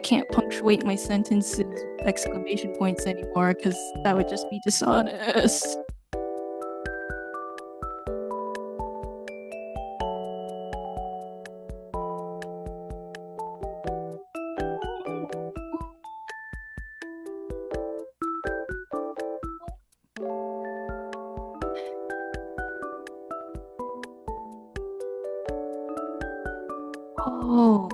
can't punctuate my sentences with exclamation points anymore because that would just be dishonest. Oh.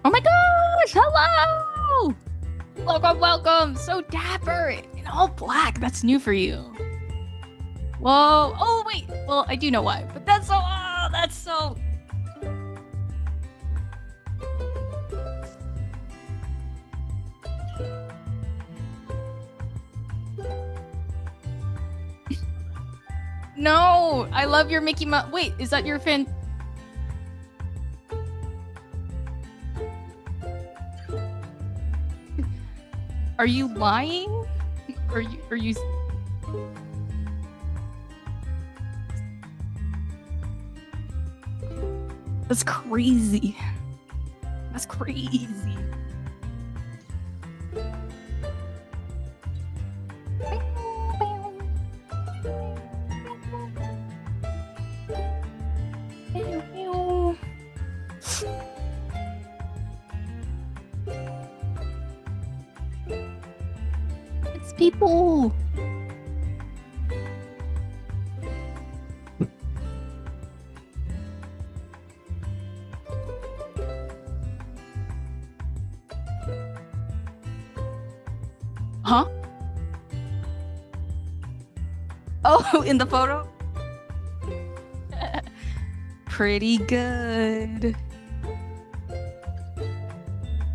Oh my gosh! Hello! Welcome, welcome! So dapper! In all black. That's new for you. Whoa! Oh wait! Well, I do know why, but that's so... Oh, that's so... No! I love your Mickey Mouse... Wait, is that your fan... Are you lying? Are you... That's crazy. That's crazy. It's people. Huh? Oh, in the photo? Pretty good.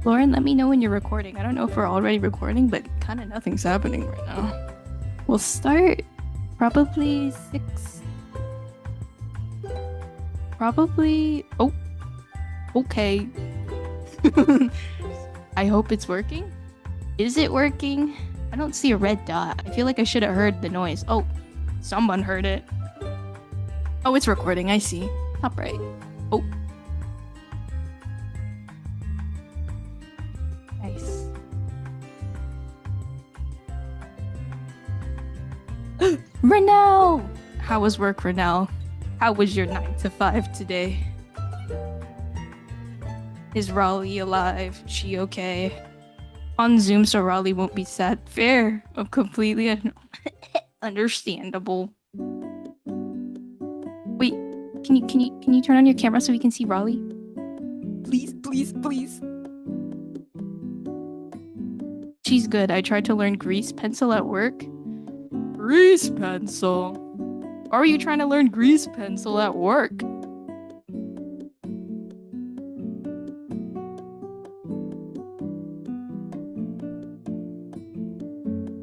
Lauren, let me know when you're recording. I don't know if we're already recording, but kind of nothing's happening right now. We'll start probably 6. Probably... Oh. Okay. I hope it's working. Is it working? I don't see a red dot. I feel like I should have heard the noise. Oh, someone heard it. Oh, it's recording. I see. Top right. Oh. Nice. Renelle! How was work, Renelle? How was your 9 to 5 today? Is Raleigh alive? She okay? On Zoom so Raleigh won't be sad. Fair. Completely understandable. Wait, can you turn on your camera so we can see Raleigh? Please, please, please. She's good. I tried to learn grease pencil at work. Grease pencil? Or are you trying to learn grease pencil at work?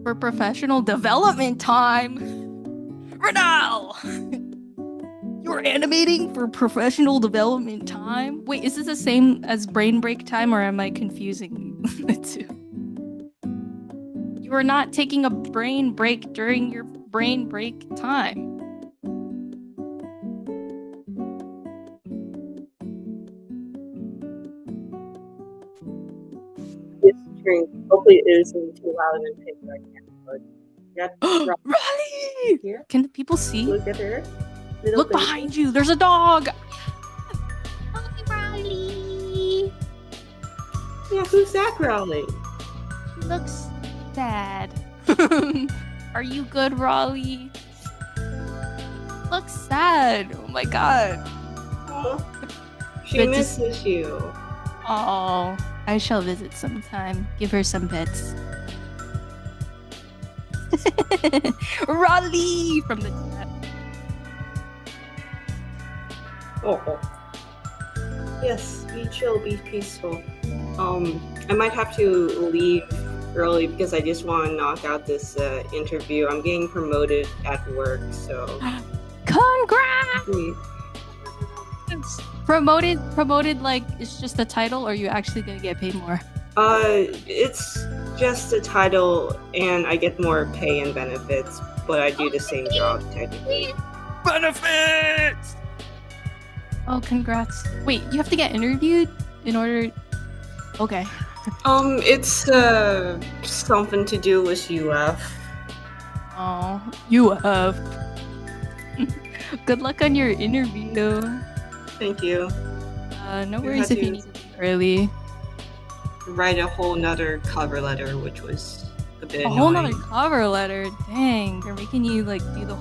For professional development time. Renal! You're animating for professional development time? Wait, is this the same as brain break time or am I confusing the two? You are not taking a brain break during your brain break time. Hopefully it isn't too loud and pick right now. Riley! Here? Can the people see? Look at her. Look behind you. There's a dog. Hi, Riley. Yeah, who's that growling? She looks sad. Are you good, Raleigh? Looks sad. Oh my god. Oh, she Good to misses you. Oh, I shall visit sometime. Give her some pets. Raleigh from the chat. Oh. Yes, be chill, be peaceful. I might have to leave early because I just want to knock out this interview. I'm getting promoted at work, so. Congrats! Promoted like it's just a title, or are you actually gonna get paid more? It's just a title, and I get more pay and benefits, but I do the same job technically. Benefits! Oh, congrats. Wait, you have to get interviewed in order... Okay. It's something to do with UF. Oh, you have. Good luck on your interview. Thank you. No worries if you need to leave early. Write a whole nother cover letter, which was a bit annoying. A whole nother cover letter? Dang, they're making you like do the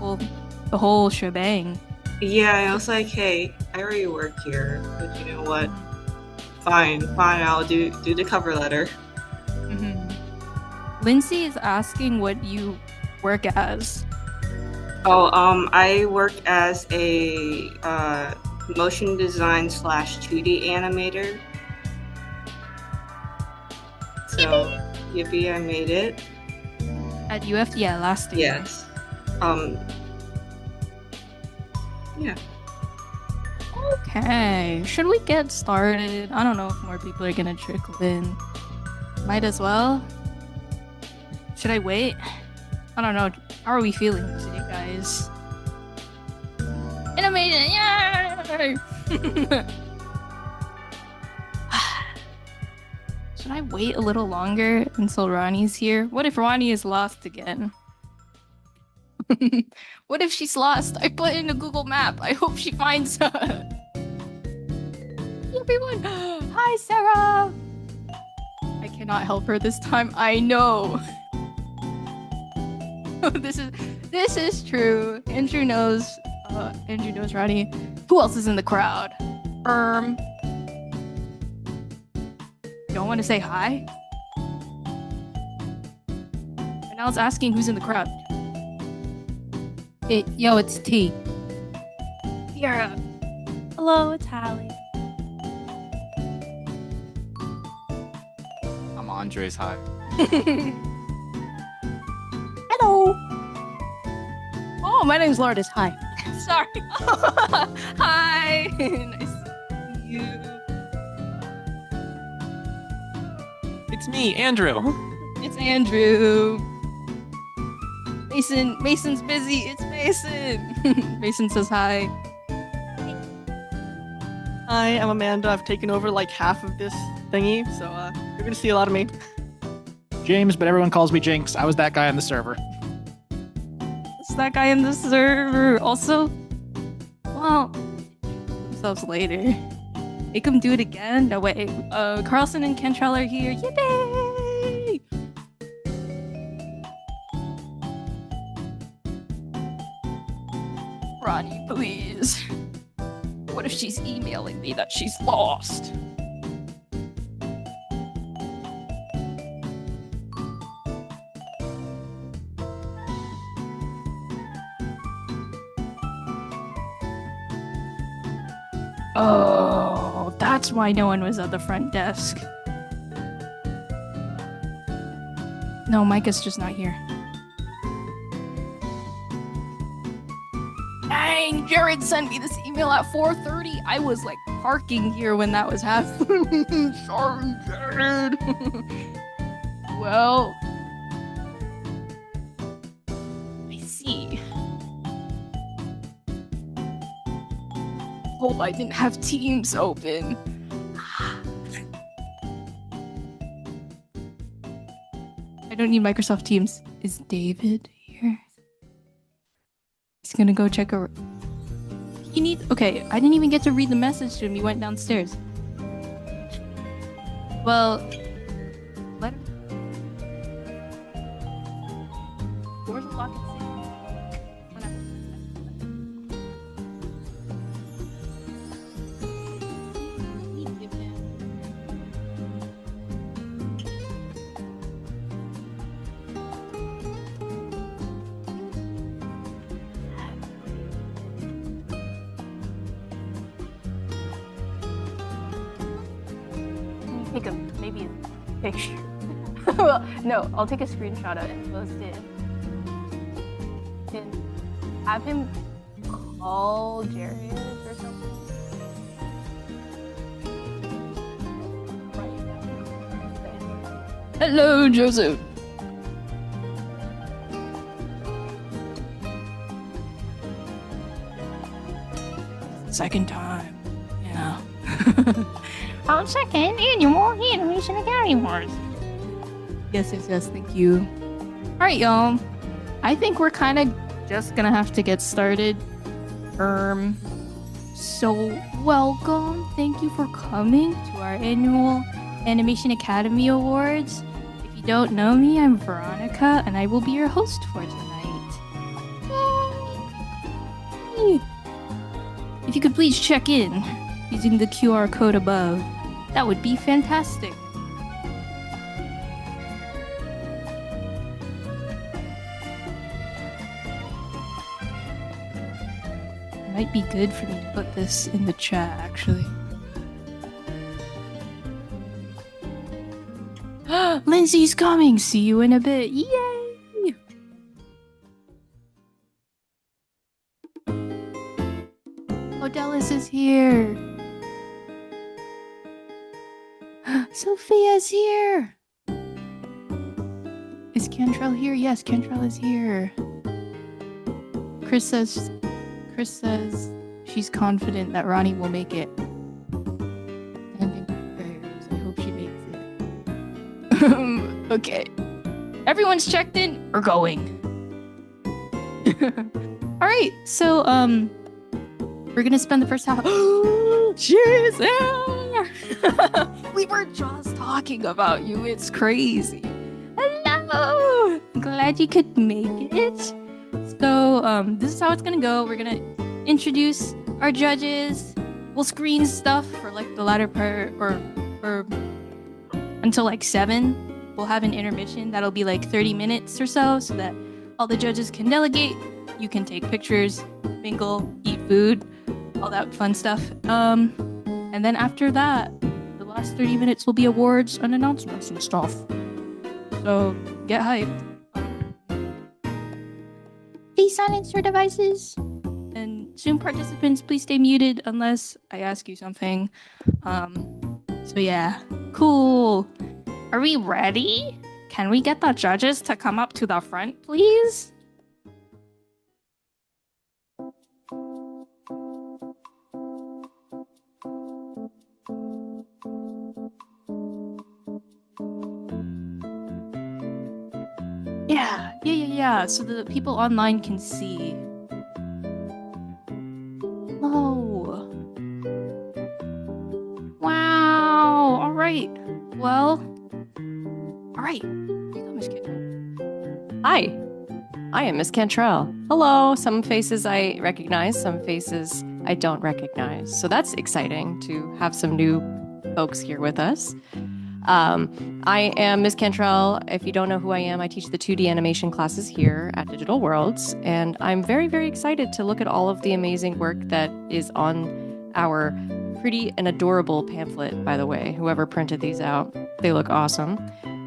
whole shebang. Yeah, I was like, hey, I already work here, but you know what? Fine, I'll do the cover letter. Mm-hmm. Lindsay is asking what you work as. Oh, I work as a motion design / 2D animator. So, yippee, I made it. At UF, yeah, last year. Yes. Yeah. Okay, should we get started? I don't know if more people are gonna trickle in. Might as well. Should I wait? I don't know. How are we feeling today, guys? Animation! Yay! Should I wait a little longer until Ronnie's here? What if Ronnie is lost again? What if she's lost? I put in a Google map. I hope she finds her. Everyone! Hi, Sarah! I cannot help her this time. I know. This is true. Andrew knows Ronnie. Who else is in the crowd? You don't want to say hi? And now it's asking who's in the crowd. Yo, it's T. Tiara. Hello, it's Hallie. I'm Andres. Hi. Hello. Oh, my name's Lourdes. Hi. Sorry. Hi. Nice to see you. It's me, Andrew. It's Andrew. Mason's busy. It's Mason. Mason says hi. Hi, I'm Amanda. I've taken over like half of this thingy, so you're gonna see a lot of me. James, but everyone calls me Jinx. I was that guy on the server. It's that guy in the server. Also, well, themselves later. Make them do it again. No way. Carlson and Kentrell are here. Yippee! Ronnie, please. What if she's emailing me that she's lost? Oh, that's why no one was at the front desk. No, Micah's just not here. Dang, Jared sent me this email at 4:30. I was like parking here when that was happening. Sorry, Jared. Well, I see. Hope I didn't have Teams open. I don't need Microsoft Teams. Is David here? He's gonna go check a... He needs... Okay, I didn't even get to read the message to him. He went downstairs. Well... Let him... Doors are locked. Take a maybe a picture. Well, no, I'll take a screenshot of it and post it. And have him call Jared or something. Hello, Joseph. Second time. Yeah. Our second annual Animation Academy Awards. Yes, thank you. Alright, y'all. I think we're kind of just gonna have to get started. So welcome. Thank you for coming to our annual Animation Academy Awards. If you don't know me, I'm Veronica, and I will be your host for tonight. Yay! If you could please check in using the QR code above, that would be fantastic. It might be good for me to put this in the chat, actually. Lindsay's coming! See you in a bit. Yay! Odellis is here. Sophia's here. Is Cantrell here? Yes, Cantrell is here. Chris says she's confident that Ronnie will make it. Sending prayers. I hope she makes it. Okay. Everyone's checked in. We're going. Alright, so we're gonna spend the first half. She's there! We were just talking about you. It's crazy. Hello! Glad you could make it. So, this is how it's gonna go. We're gonna introduce our judges. We'll screen stuff for like the latter part or until like 7. We'll have an intermission that'll be like 30 minutes or so that all the judges can delegate. You can take pictures, mingle, eat food, all that fun stuff. And then after that, the last 30 minutes will be awards and announcements and stuff. So get hyped. Please silence your devices. And Zoom participants, please stay muted unless I ask you something. So yeah, cool. Are we ready? Can we get the judges to come up to the front, please? Yeah. So the people online can see. Oh. Wow. All right. Well. All right. Here you go, Miss Cantrell. Hi, I am Miss Cantrell. Hello. Some faces I recognize, some faces I don't recognize. So that's exciting to have some new folks here with us. I am Miss Cantrell. If you don't know who I am, I teach the 2D animation classes here at Digital Worlds, and I'm very, very excited to look at all of the amazing work that is on our pretty and adorable pamphlet, by the way. Whoever printed these out, they look awesome.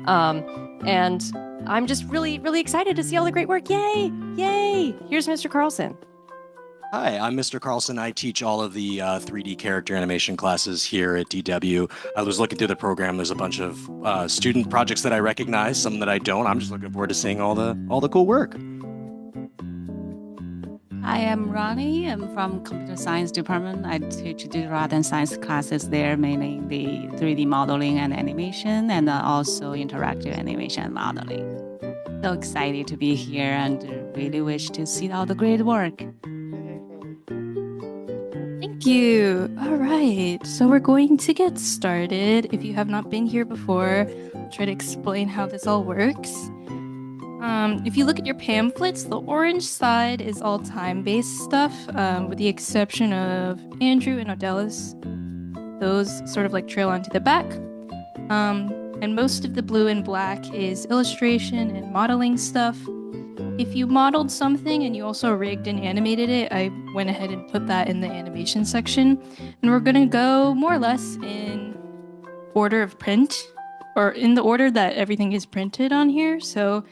And I'm just really, really excited to see all the great work. Yay! Yay! Here's Mr. Carlson. Hi, I'm Mr. Carlson. I teach all of the 3D character animation classes here at DW. I was looking through the program. There's a bunch of student projects that I recognize, some that I don't. I'm just looking forward to seeing all the cool work. Hi, I'm Ronnie. I'm from Computer Science Department. I teach the art and science classes there, mainly the 3D modeling and animation, and also interactive animation and modeling. So excited to be here and really wish to see all the great work. Thank you. All right. So we're going to get started. If you have not been here before, I'll try to explain how this all works. If you look at your pamphlets, the orange side is all time-based stuff, with the exception of Andrew and Odellis. Those sort of like trail onto the back. And most of the blue and black is illustration and modeling stuff. If you modeled something and you also rigged and animated it, I went ahead and put that in the animation section. And we're gonna go more or less in order of print, or in the order that everything is printed on here. So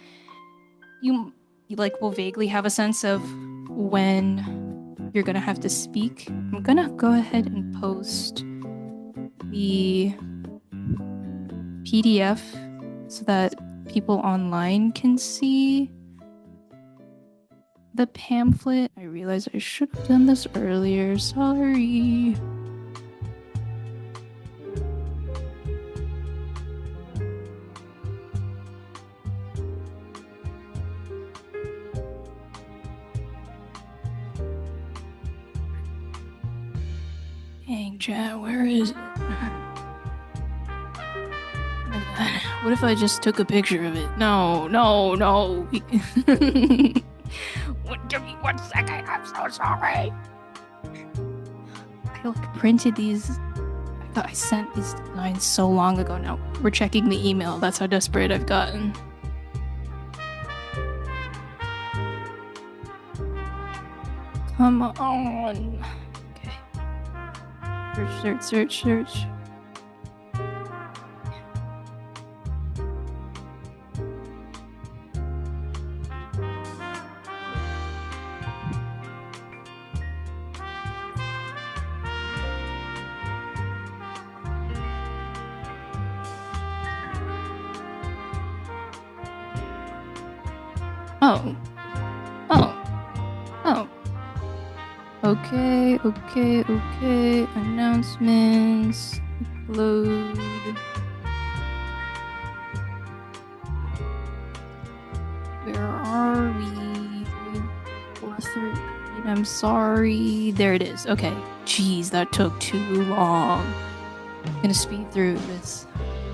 you like will vaguely have a sense of when you're gonna have to speak. I'm gonna go ahead and post the PDF so that people online can see the pamphlet. I realize I should have done this earlier. Sorry. Dang, chat, where is it? What if I just took a picture of it? No. Give me 1 second. I'm so sorry. I printed these. I thought I sent these designs so long ago now. We're checking the email. That's how desperate I've gotten. Come on. Okay. Search. Okay. Announcements. Load. Where are we? 413. I'm sorry. There it is. Okay. Jeez, that took too long. I'm gonna speed through this.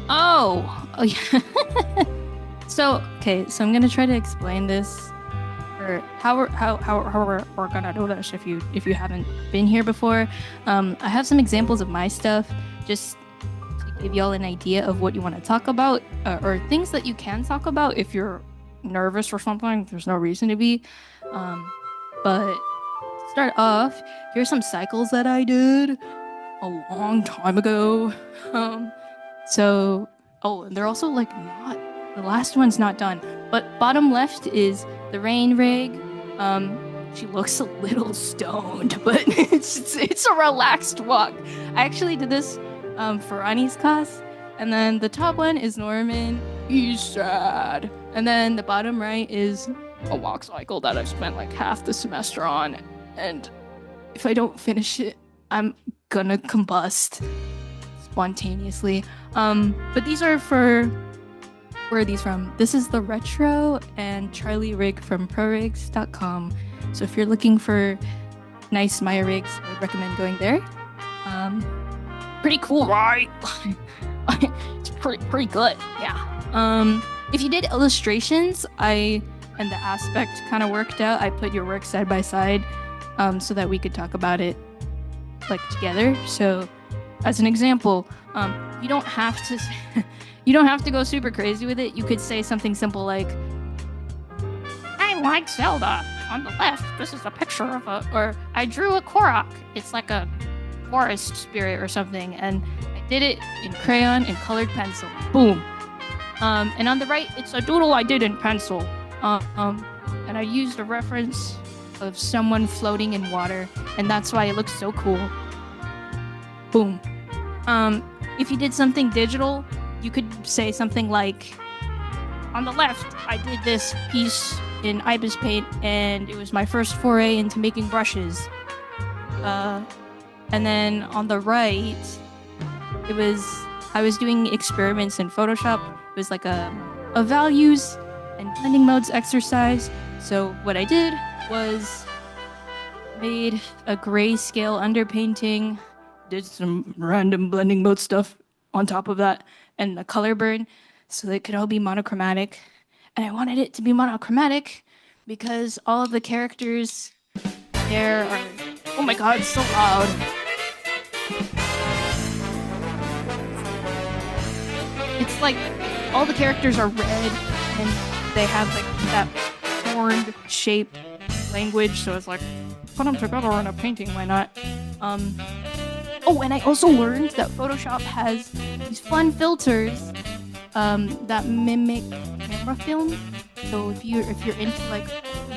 Oh yeah. So I'm gonna try to explain this, or how we're gonna do this if you haven't been here before. I have some examples of my stuff just to give y'all an idea of what you want to talk about, or things that you can talk about if you're nervous or something. There's no reason to be. But to start off, here's some cycles that I did a long time ago. And they're also like not. The last one's not done, but bottom left is the rain rig. She looks a little stoned, but it's a relaxed walk. I actually did this for Ani's class, and then the top one is Norman. He's sad, and then the bottom right is a walk cycle that I've spent like half the semester on, and if I don't finish it, I'm gonna combust spontaneously. But these are for. Where are these from? This is the Retro and Charlie rig from ProRigs.com. So if you're looking for nice Maya rigs, I would recommend going there. Pretty cool, right? It's pretty good, yeah. If you did illustrations, and the aspect kind of worked out. I put your work side by side, so that we could talk about it like together. So, as an example, you don't have to. You don't have to go super crazy with it. You could say something simple like, I like Zelda. On the left, this is a picture of or I drew a Korok. It's like a forest spirit or something. And I did it in crayon and colored pencil. Boom. And on the right, it's a doodle I did in pencil. And I used a reference of someone floating in water. And that's why it looks so cool. Boom. If you did something digital, you could say something like, on the left, I did this piece in Ibis Paint, and it was my first foray into making brushes. And then on the right, I was doing experiments in Photoshop. It was like a values and blending modes exercise. So what I did was made a grayscale underpainting, did some random blending mode stuff on top of that, and the color burn, so they could all be monochromatic. And I wanted it to be monochromatic because all of the characters there are... Oh my god, it's so loud. It's like all the characters are red and they have like that horned shaped language, so it's like, put them together in a painting, why not? Oh, and I also learned that Photoshop has these fun filters that mimic camera film. So if you're into like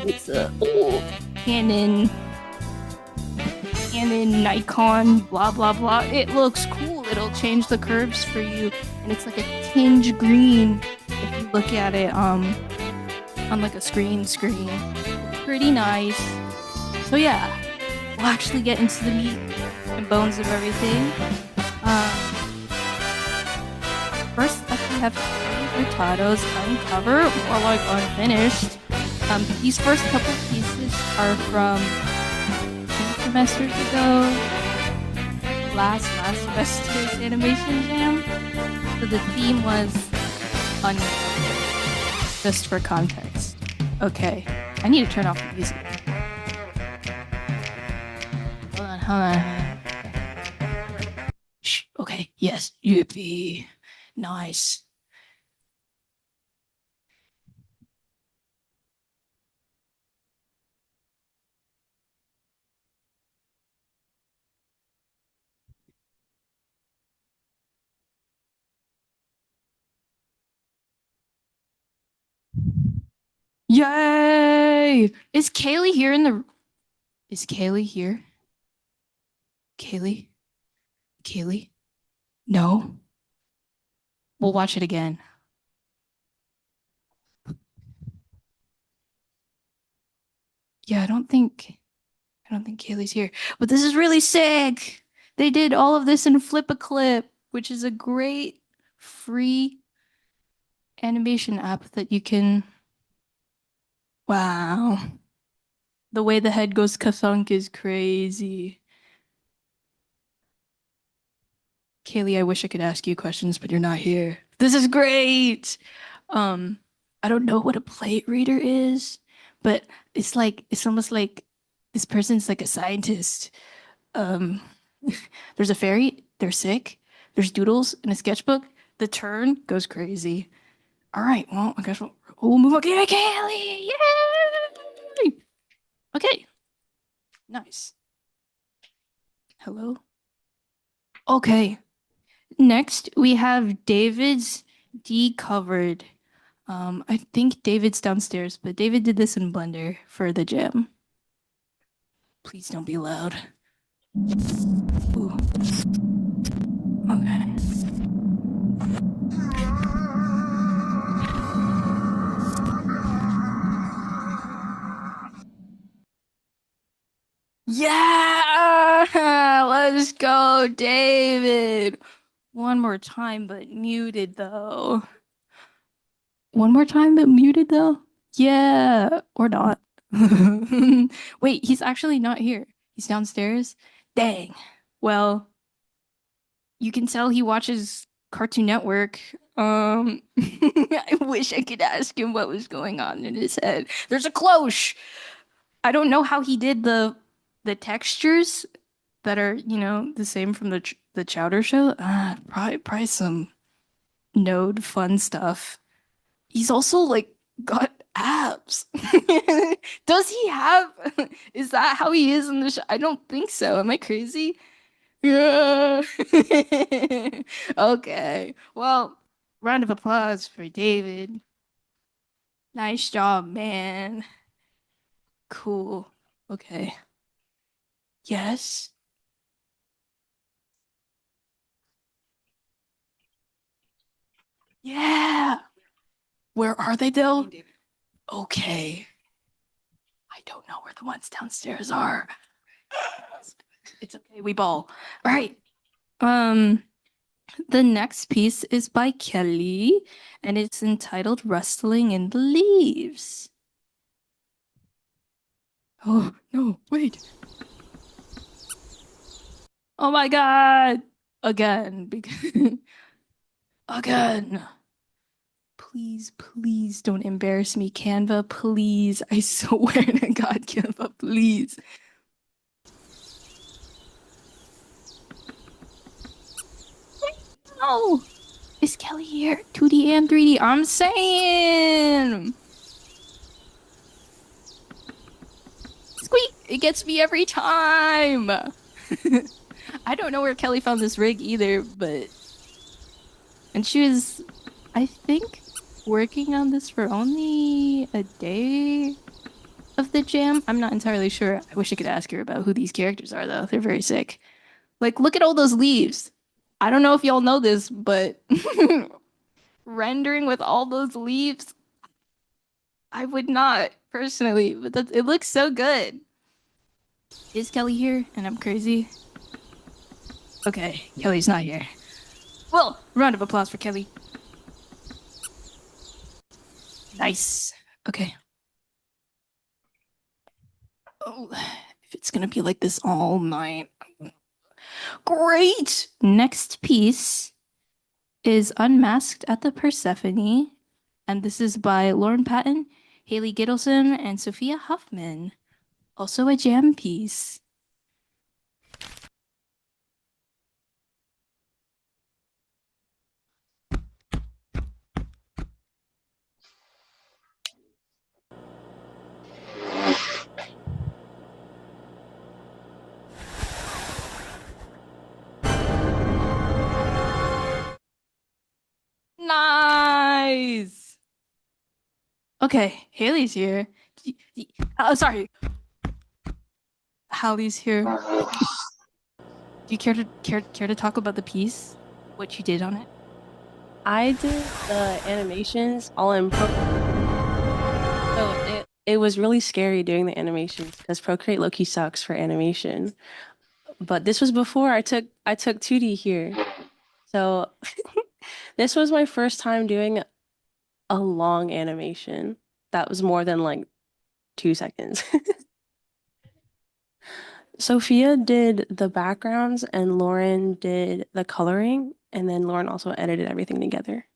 it's a Canon, Nikon, blah blah blah, it looks cool. It'll change the curves for you, and it's like a tinge green. If you look at it on like a screen, pretty nice. So yeah, we'll actually get into the meat and bones of everything. First up, we have Hurtado's Uncover, more like Unfinished. These first couple pieces are from 2 semesters ago. Last semester's animation jam. So the theme was Uncover. Just for context. Okay, I need to turn off the music. Hold on. Shh, okay, yes, yippee. Nice. Yay! Is Kaylee here Is Kaylee here? Kaylee? No? We'll watch it again. Yeah, I don't think Kaylee's here. But this is really sick. They did all of this in Flip-A-Clip, which is a great free animation app that you can. Wow. The way the head goes kathunk is crazy. Kaylee, I wish I could ask you questions, but you're not here. This is great. I don't know what a plate reader is, but it's almost like this person's like a scientist. There's a fairy, they're sick. There's doodles in a sketchbook. The turn goes crazy. All right, well, I guess we'll move on. Okay, Kaylee, yay! Okay, nice. Hello. Okay. Next, we have David's Decovered. I think David's downstairs, but David did this in Blender for the jam. Please don't be loud. Ooh. Okay. Yeah! Let's go, David! One more time, but muted though. One more time, but muted though? Yeah, or not. Wait, he's actually not here. He's downstairs? Dang. Well, you can tell he watches Cartoon Network. I wish I could ask him what was going on in his head. There's a cloche! I don't know how he did the textures that are, the same from the Chowder Show. Probably some Node fun stuff. He's also like got abs. Does he have? Is that how he is in the show? I don't think so. Am I crazy? Yeah. Okay. Well, round of applause for David. Nice job, man. Cool. Okay. Yes. Yeah. Where are they, though? Okay. I don't know where the ones downstairs are. It's okay. We ball. All right. The next piece is by Kelly, and it's entitled "Rustling in the Leaves." Oh no! Wait. Oh my God! Again, because again. Please don't embarrass me, Canva. Please, I swear to God, Canva, please. No! Is Kelly here? 2D and 3D. I'm saying! Squeak! It gets me every time! I don't know where Kelly found this rig either, but... And she was, I think, working on this for only a day of the jam. I'm not entirely sure. I wish I could ask her about who these characters are, though. They're very sick. Like, look at all those leaves. I don't know if y'all know this, but rendering with all those leaves. I would not personally, but it looks so good. Is Kelly here and I'm crazy? Okay, Kelly's not here. Well, round of applause for Kelly. Nice. Okay. Oh, if it's gonna be like this all night. Great! Next piece is Unmasked at the Persephone, and this is by Lauren Patton, Haley Gittleson, and Sophia Huffman. Also a jam piece. Nice. Okay, Haley's here. Oh, sorry. Hallie's here. Do you care to talk about the piece? What you did on it? I did the animations all in so it was really scary doing the animations because Procreate Loki sucks for animation. But this was before I took 2D here. So this was my first time doing a long animation that was more than like 2 seconds. Sophia did the backgrounds and Lauren did the coloring, and then Lauren also edited everything together.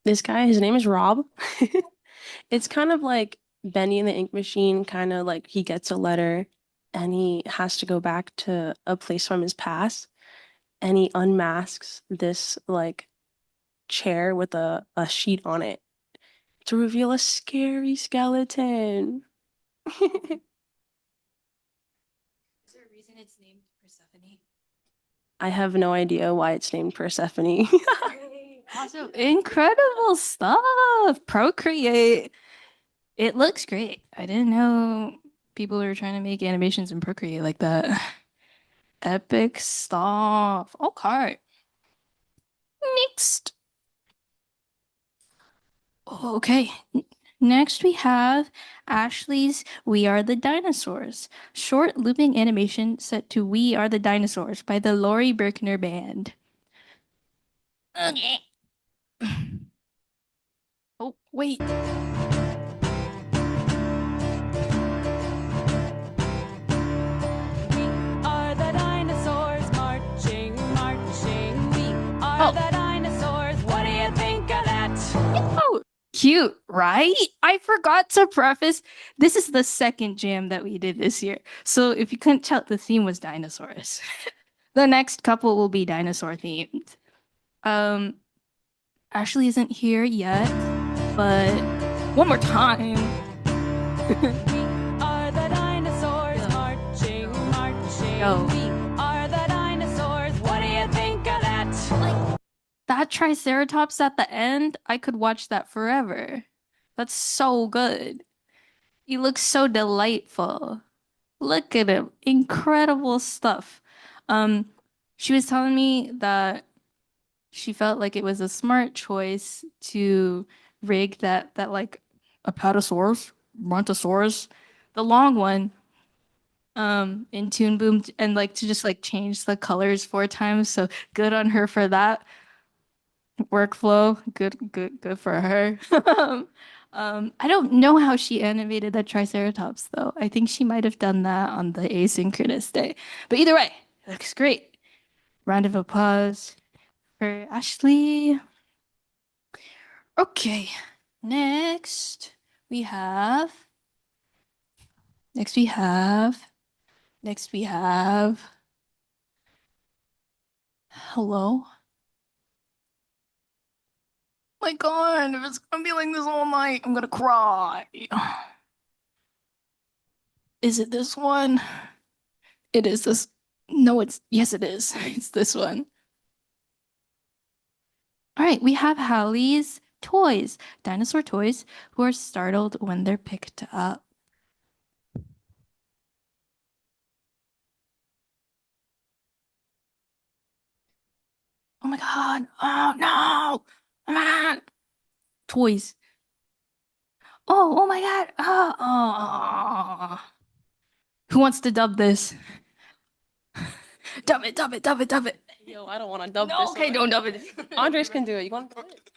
This guy, his name is Rob. It's kind of like Benny and the Ink Machine, kind of like he gets a letter and he has to go back to a place from his past and he unmasks this like chair with a sheet on it to reveal a scary skeleton. Is there a reason it's named Persephone? I have no idea why it's named Persephone. Also, incredible stuff. Procreate. It looks great. I didn't know people were trying to make animations in Procreate like that. Epic stuff. Okay. Next. Okay. Next, we have Ashley's We Are the Dinosaurs, short looping animation set to We Are the Dinosaurs by the Laurie Berkner Band. Okay. Oh, wait. Are the dinosaurs marching, marching? We are the dinosaurs. What do you think of that? Oh, cute, right? I forgot to preface, this is the second jam that we did this year. So if you couldn't tell, the theme was dinosaurs. The next couple will be dinosaur themed. Ashley isn't here yet, but one more time. Are the dinosaurs marching, marching? Yo. We are the dinosaurs. What do you think of that? That Triceratops at the end, I could watch that forever. That's so good. He looks so delightful. Look at him. Incredible stuff. She was telling me that she felt like it was a smart choice to rig that like Apatosaurus, Brontosaurus, the long one, in Toon Boom, and like to just like change the colors 4 times. So good on her for that workflow. Good for her. I don't know how she animated that Triceratops though. I think she might have done that on the asynchronous day. But either way, it looks great. Round of applause for Ashley. Okay, next we have. Hello. My God, if it's gonna be like this all night, I'm gonna cry. Is it this one? It is this. No, yes, it is. It's this one. All right, we have Hallie's toys, dinosaur toys, who are startled when they're picked up. Oh my god. Oh no. Come on. Toys. Oh my god. Oh. Who wants to dub this? Dub it. Yo, I don't want to dub No, this. okay, one. don't dub it. Andres can do it. You want to do it?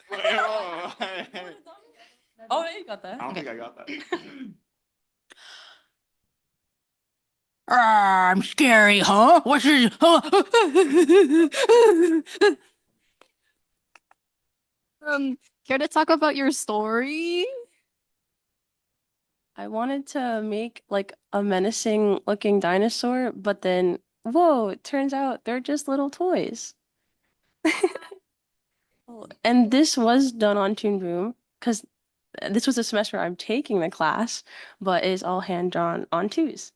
Oh, yeah, you got that. I don't think I got that. I'm scary, huh? What's this? Care to talk about your story? I wanted to make like a menacing looking dinosaur, but then, whoa, it turns out they're just little toys. And this was done on Toon Boom because this was a semester I'm taking the class, but it's all hand drawn on twos.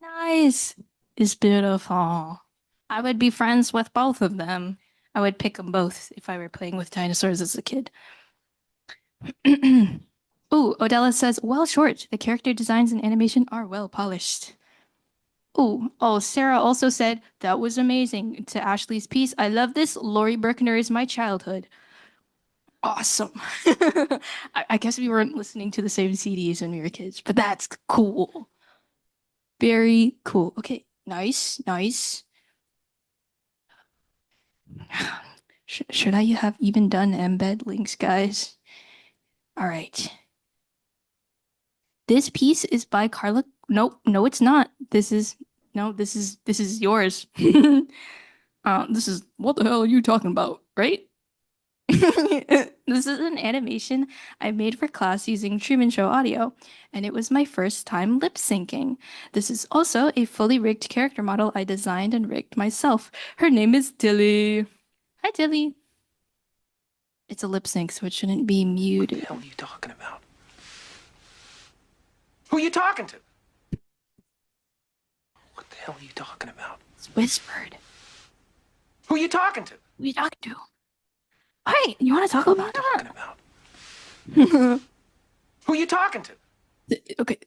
Nice. It's beautiful. I would be friends with both of them. I would pick them both if I were playing with dinosaurs as a kid. Ooh, Odella says, well short. The character designs and animation are well polished. Ooh, oh, Sarah also said, that was amazing. To Ashley's piece, I love this. Laurie Berkner is my childhood. Awesome. I guess we weren't listening to the same CDs when we were kids, but that's cool. Very cool. Okay, nice. Should I have even done embed links, guys? All right. This piece is by Carla. No, it's not. This is yours. This is what the hell are you talking about, right? This is an animation I made for class using Truman Show audio, and it was my first time lip syncing. This is also a fully rigged character model I designed and rigged myself. Her name is Tilly. Hi, Tilly. It's a lip sync, so it shouldn't be muted. What the hell are you talking about? Who are you talking to? What the hell are you talking about? It's whispered. Who are you talking to? Who are you talking to? Hey, you want to talk about Talking that? about? Who are you talking to? Okay.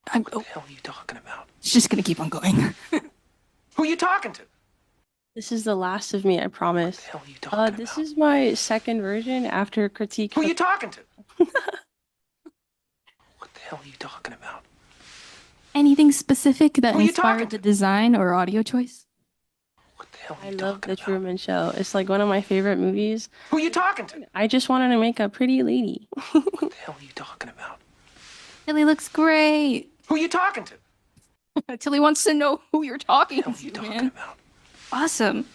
What the hell are you talking about? It's just gonna keep on going. Who are you talking to? This is the last of me, I promise. What the hell are you talking This about? is my second version after critique. Who are you talking to? What the hell are you talking about? Anything specific that Who are you talking inspired the design or audio choice? What the hell are I you love talking The about? Truman Show. It's like one of my favorite movies. Who are you talking to? I just wanted to make a pretty lady. What the hell are you talking about? Tilly looks great. Who are you talking to? Tilly wants to know who you're talking What the hell are you to, talking man. about? Awesome.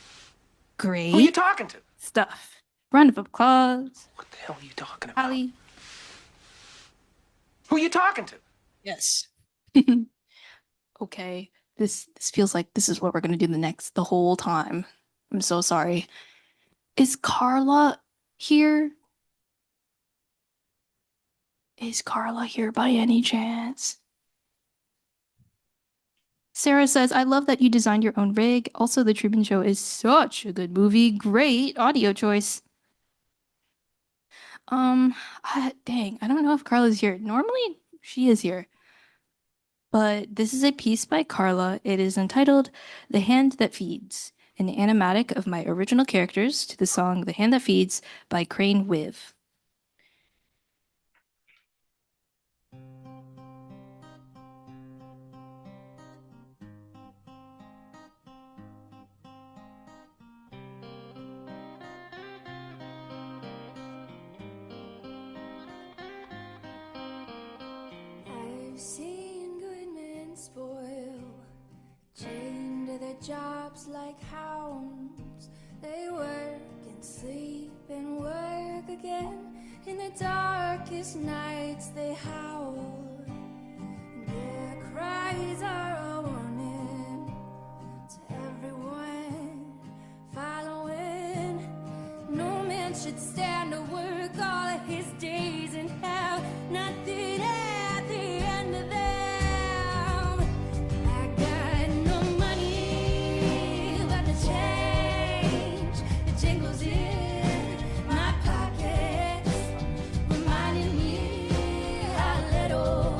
Great Who are you talking to? stuff. Round of applause. What the hell are you talking about? Hallie. Who are you talking to? Yes. Okay. This feels like this is what we're gonna do the whole time. I'm so sorry. Is Carla here? Is Carla here by any chance? Sarah says, I love that you designed your own rig. Also, The Truman Show is such a good movie. Great audio choice. Dang, I don't know if Carla's here. Normally, she is here. But this is a piece by Carla. It is entitled The Hand That Feeds, an animatic of my original characters to the song The Hand That Feeds by Crane Wiv. I've seen good men spoil, chained to their jobs like hounds. They work and sleep and work again. In the darkest nights they howl. Their cries are a warning to everyone following. No man should stand to work all of his days and have nothing at the end of them. I got no money, but the change that jingles in my pockets, reminding me how little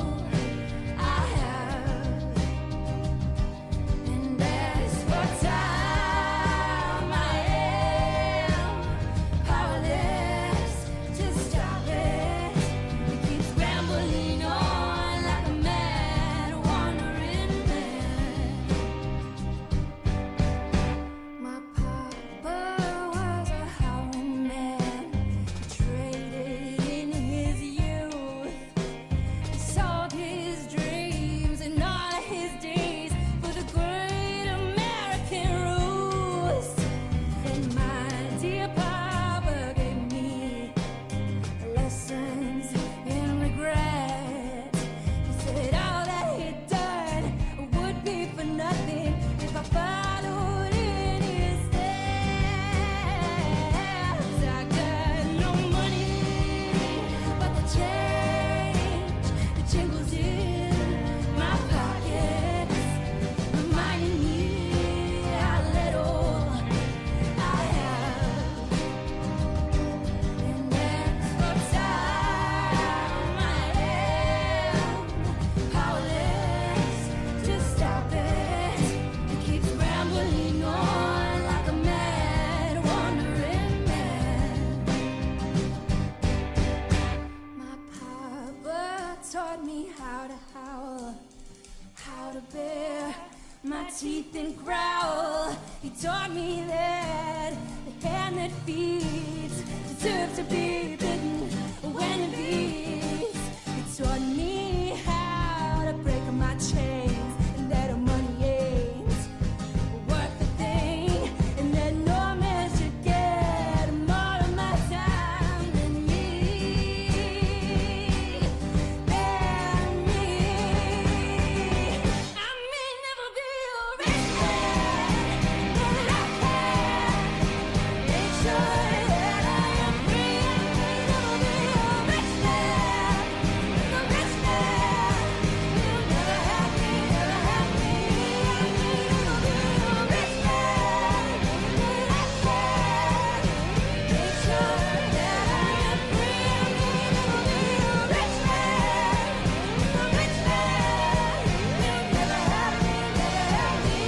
teeth and growl. He taught me that the hand that feeds deserves to be bitten when it beats. He taught me how to break my chains, and that money ain't worth a thing, and that no man should get more of my time than me. Than me. I may never be a rich man, but I can make sure that I am free. I may never be a rich man, a rich man. You'll never have me, never have me. I may never be a rich man, but I can make sure that I am free. I may never be a rich man, a rich man. You'll never have me, never have me.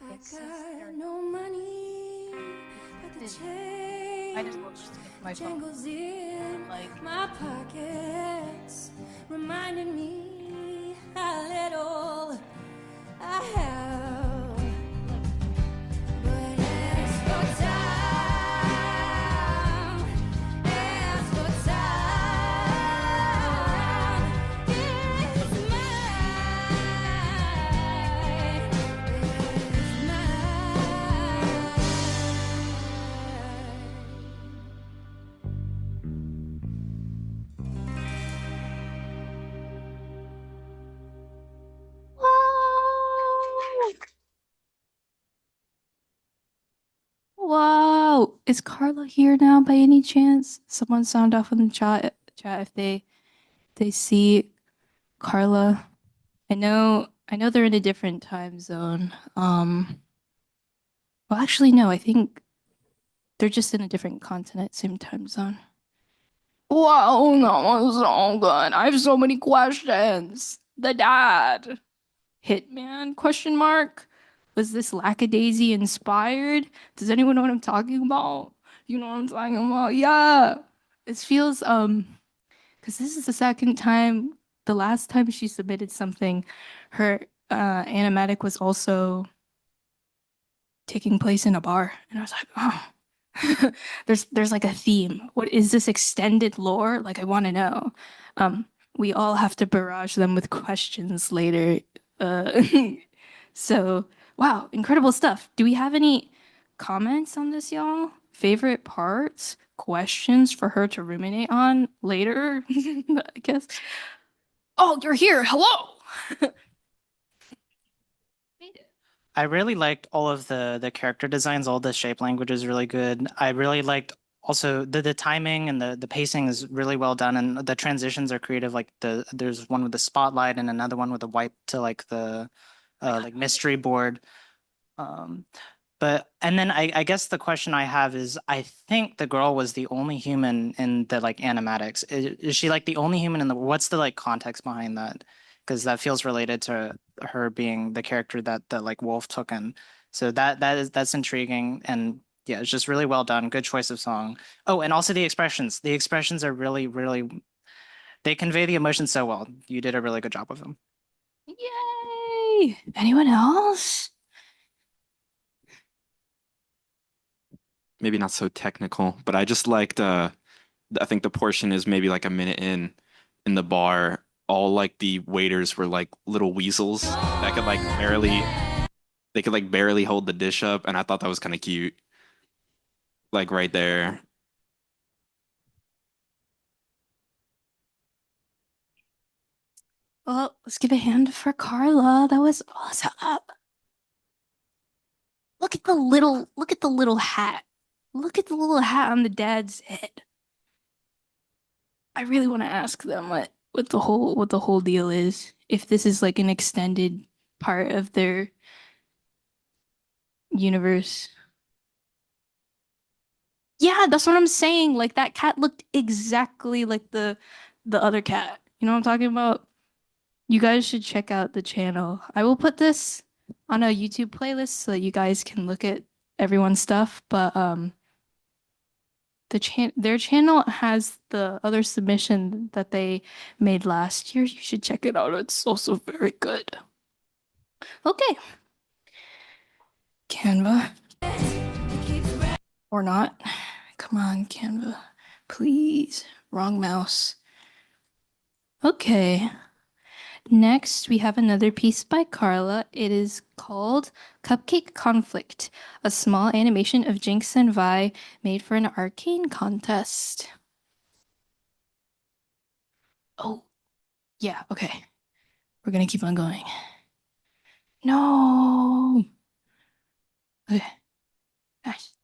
I got no money, but the change jangles in my pockets, reminding me how little I have. But as for time, as for time, it's mine, it's mine. Whoa! Is Carla here now by any chance? Someone sound off in the chat if they see Carla. I know they're in a different time zone. Well actually no, I think they're just in a different continent, same time zone. Wow, that was so good. I have so many questions. The dad. Hitman? Question mark. Was this Lackadaisy inspired? Does anyone know what I'm talking about? You know what I'm talking about? Yeah. It feels because this is the second time. The last time she submitted something, her animatic was also taking place in a bar, and I was like, oh, there's like a theme. What is this extended lore? Like I want to know. We all have to barrage them with questions later. So wow, incredible stuff. Do we have any comments on this, y'all? Favorite parts, questions for her to ruminate on later? I guess. Oh, you're here. Hello. I really liked all of the character designs. All the shape language is really good. I really liked also the timing and the pacing is really well done, and the transitions are creative. Like there's one with the spotlight and another one with a wipe to like the like mystery board. But and then I guess the question I have is, I think the girl was the only human in the like animatics. Is she like the only human in the, what's the like context behind that? Because that feels related to her being the character that like Wolf took in. So that's intriguing, and yeah, it's just really well done. Good choice of song. Oh, and also the expressions. The expressions are really they convey the emotion so well. You did a really good job of them. Yay! Anyone else? Maybe not so technical, but I just liked I think the portion is maybe like a minute in the bar. All like the waiters were like little weasels that could like barely hold the dish up, and I thought that was kind of cute. Like right there. Well, let's give a hand for Carla. That was awesome. Look at the little hat. Look at the little hat on the dad's head. I really want to ask them what the whole deal is. If this is like an extended part of their universe. Yeah, that's what I'm saying. Like that cat looked exactly like the other cat. You know what I'm talking about? You guys should check out the channel. I will put this on a YouTube playlist so that you guys can look at everyone's stuff. But their channel has the other submission that they made last year. You should check it out. It's also very good. Okay. Canva. Or not. Come on, Canva. Please. Wrong mouse. Okay. Next, we have another piece by Carla. It is called Cupcake Conflict, a small animation of Jinx and Vi made for an arcane contest. Oh, yeah, okay. We're gonna keep on going. No. Okay. Nice.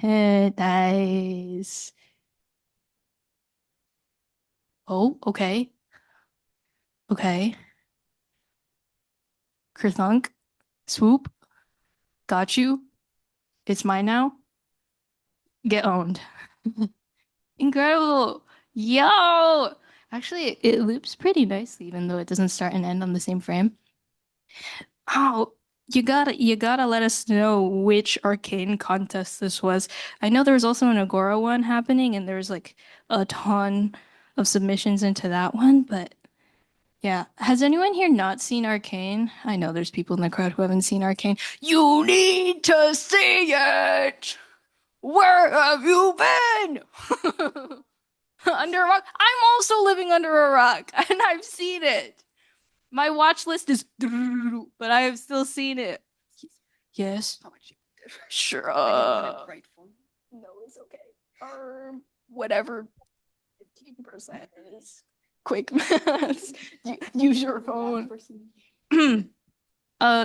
Nice. Oh, okay. Okay. Kerthunk. Swoop. Got you. It's mine now. Get owned. Incredible. Yo. Actually, it loops pretty nicely, even though it doesn't start and end on the same frame. Oh, you gotta let us know which arcane contest this was. I know there was also an Agora one happening, and there's like a ton of submissions into that one, but yeah. Has anyone here not seen Arcane? I know there's people in the crowd who haven't seen Arcane. You need to see it! Where have you been? Under a rock? I'm also living under a rock, and I've seen it. My watch list is, but I have still seen it. Yes. Sure. No, it's okay. Whatever. 15% is quick math. Use your phone.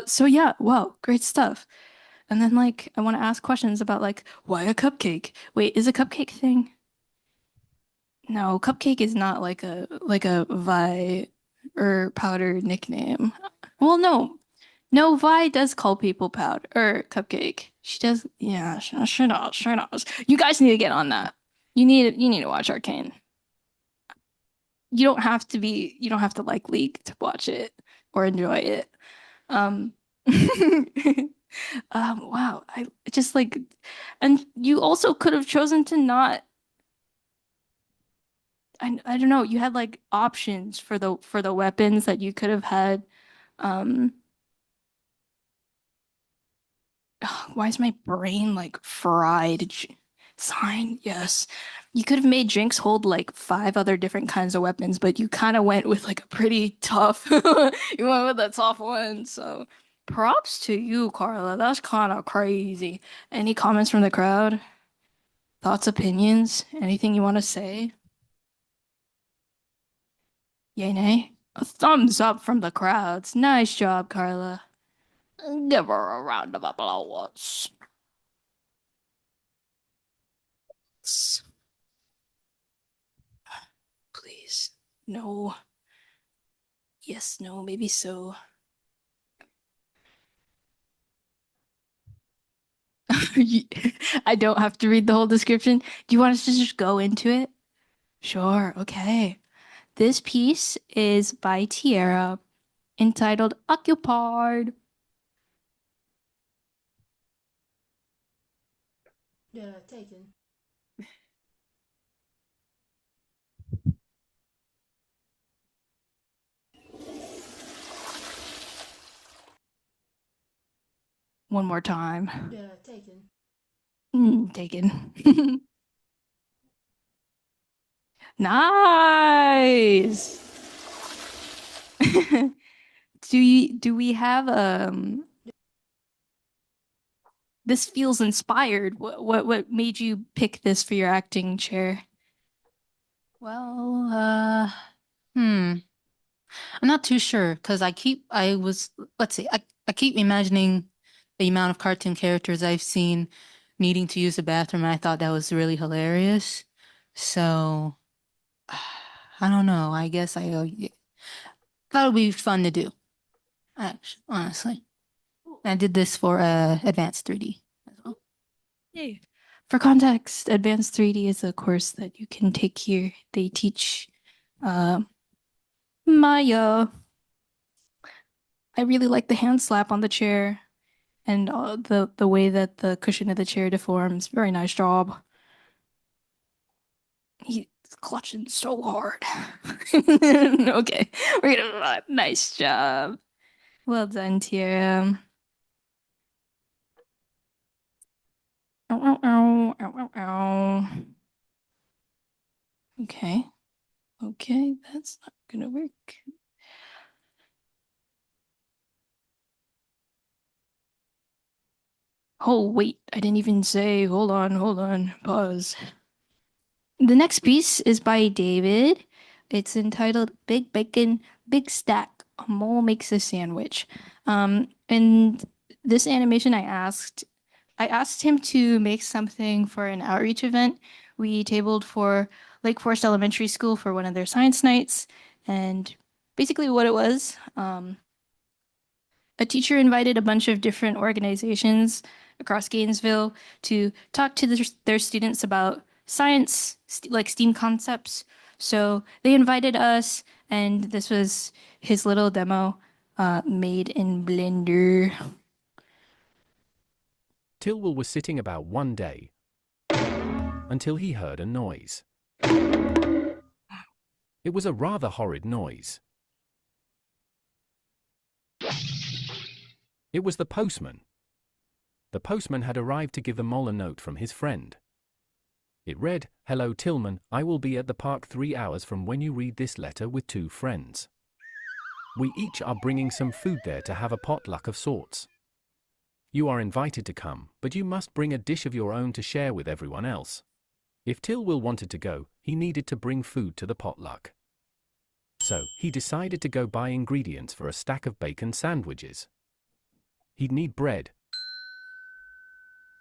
So yeah, wow, great stuff. And then like I want to ask questions about like why a cupcake? Wait, is a cupcake thing? No, cupcake is not like a Vi or powder nickname. Well, no. No, Vi does call people powder or cupcake. She does, yeah, she does. You guys need to get on that. You need to watch Arcane. You don't have to like League to watch it or enjoy it. Wow, I just like, and you also could have chosen to not. I don't know. You had like options for the weapons that you could have had. Why is my brain like fried? Sign, yes. You could have made Jinx hold like 5 other different kinds of weapons, but you kind of went with like a pretty tough. You went with a tough one, so props to you, Carla. That's kind of crazy. Any comments from the crowd? Thoughts, opinions? Anything you want to say? Yay, nay? A thumbs up from the crowds. Nice job, Carla. Give her a round of applause. Please. No. Yes, no, maybe so. I don't have to read the whole description. Do you want us to just go into it? Sure, okay. This piece is by Tierra, entitled Occupied. Yeah, taken. One more time. Yeah, taken. Taken. Nice. Do we have this feels inspired. What made you pick this for your acting chair? Well, I'm not too sure because let's see, I keep imagining the amount of cartoon characters I've seen needing to use the bathroom, and I thought that was really hilarious. So, I don't know. I guess I thought it would be fun to do. Actually, honestly, I did this for Advanced 3D as well. Yay. For context, Advanced 3D is a course that you can take here. They teach Maya. I really like the hand slap on the chair and the way that the cushion of the chair deforms. Very nice job. He's clutching so hard. Okay, we're gonna nice job. Well done, Tira. Ow, ow, ow, ow, ow, ow. Okay. Okay, that's not gonna work. Oh, wait, I didn't even say. Hold on, pause. The next piece is by David. It's entitled Big Bacon, Big Stack. A mole makes a sandwich. And this animation I asked him to make something for an outreach event. We tabled for Lake Forest Elementary School for one of their science nights. And basically what it was, a teacher invited a bunch of different organizations across Gainesville to talk to their students about science, like STEAM concepts. So they invited us, and this was his little demo made in Blender. Tilwell was sitting about one day until he heard a noise. It was a rather horrid noise. It was the postman. The postman had arrived to give the mole a note from his friend. It read, "Hello Tillman, I will be at the park 3 hours from when you read this letter with 2 friends. We each are bringing some food there to have a potluck of sorts. You are invited to come, but you must bring a dish of your own to share with everyone else. If Tilwell wanted to go, he needed to bring food to the potluck. So, he decided to go buy ingredients for a stack of bacon sandwiches. He'd need bread,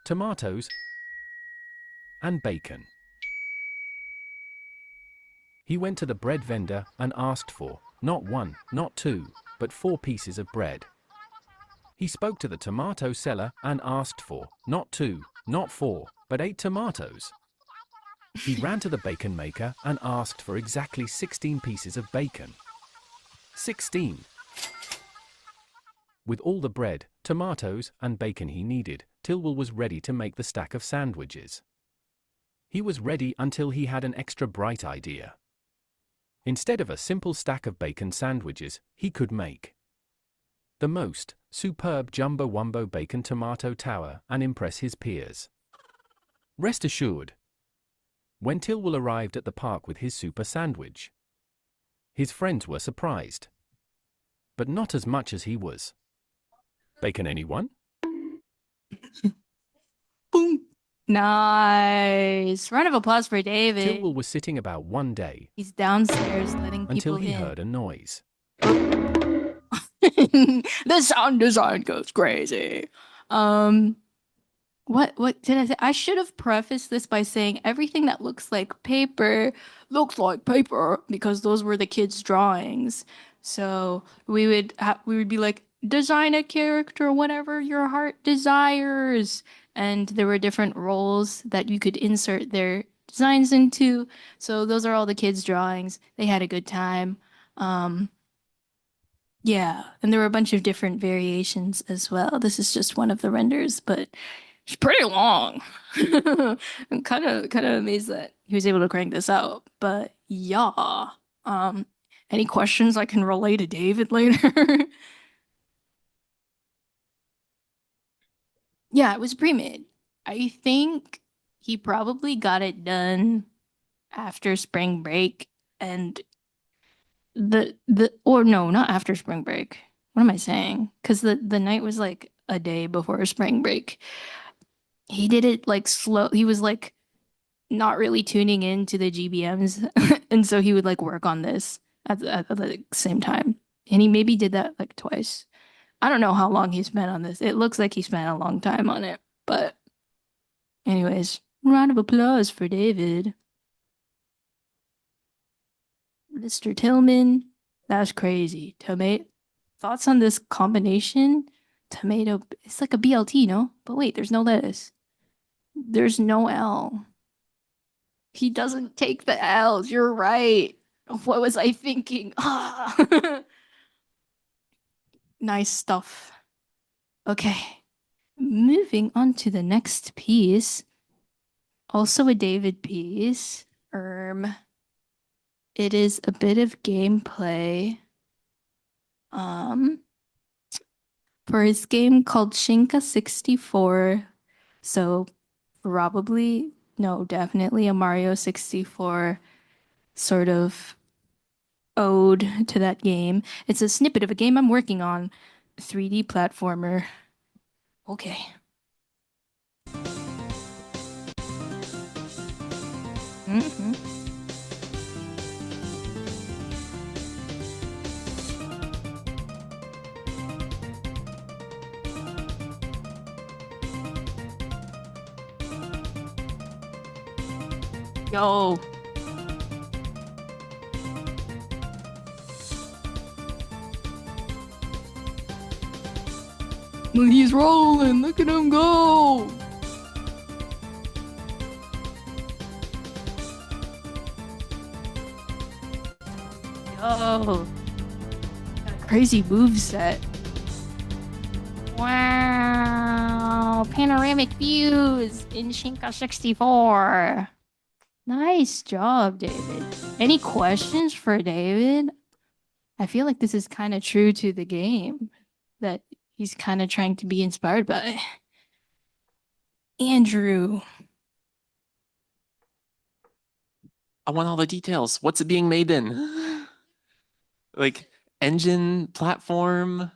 tomatoes, and bacon. He went to the bread vendor and asked for, not 1, not 2, but 4 pieces of bread. He spoke to the tomato seller and asked for, not 2, not 4, but 8 tomatoes. He ran to the bacon maker and asked for exactly 16 pieces of bacon. 16! With all the bread, tomatoes, and bacon he needed, Tilwell was ready to make the stack of sandwiches. He was ready until he had an extra bright idea. Instead of a simple stack of bacon sandwiches, he could make the most superb jumbo wumbo bacon tomato tower and impress his peers. Rest assured, when Tilwell arrived at the park with his super sandwich, his friends were surprised, but not as much as he was. Bacon, anyone? Boom. Nice. Round of applause for David. Tilwell was sitting about one day He's downstairs letting until people he in. heard a noise. The sound design goes crazy. What did I say? I should have prefaced this by saying everything that looks like paper looks like paper because those were the kids' drawings. So we would be like, design a character whatever your heart desires, and there were different roles that you could insert their designs into. So those are all the kids' drawings. They had a good time. Yeah, and there were a bunch of different variations as well. This is just one of the renders, but it's pretty long. I'm kind of amazed that he was able to crank this out. But yeah, any questions I can relay to David later? Yeah, it was pre-made. I think he probably got it done after spring break, and or no, not after spring break. What am I saying? Because the night was like a day before spring break. He did it like slow. He was like not really tuning into the GBMs, and so he would like work on this at the same time. And he maybe did that like twice. I don't know how long he spent on this. It looks like he spent a long time on it, but anyways, round of applause for David. Mr. Tillman, that's crazy. Tomato. Thoughts on this combination? Tomato. It's like a BLT, no? But wait, there's no lettuce. There's no L. He doesn't take the L's. You're right. What was I thinking? Ah. Nice stuff. Okay. Moving on to the next piece. Also a David piece. It is a bit of gameplay. For his game called Shinka 64. So probably, no, definitely a Mario 64 sort of ode to that game. It's a snippet of a game I'm working on. 3D platformer. Okay. Mm-hmm. Yo. He's rolling. Look at him go. Yo. Got a crazy move set. Wow. Panoramic views in Shinka 64. Nice job, David. Any questions for David? I feel like this is kind of true to the game that he's kind of trying to be inspired by. Andrew. I want all the details. What's it being made in? Like engine, platform,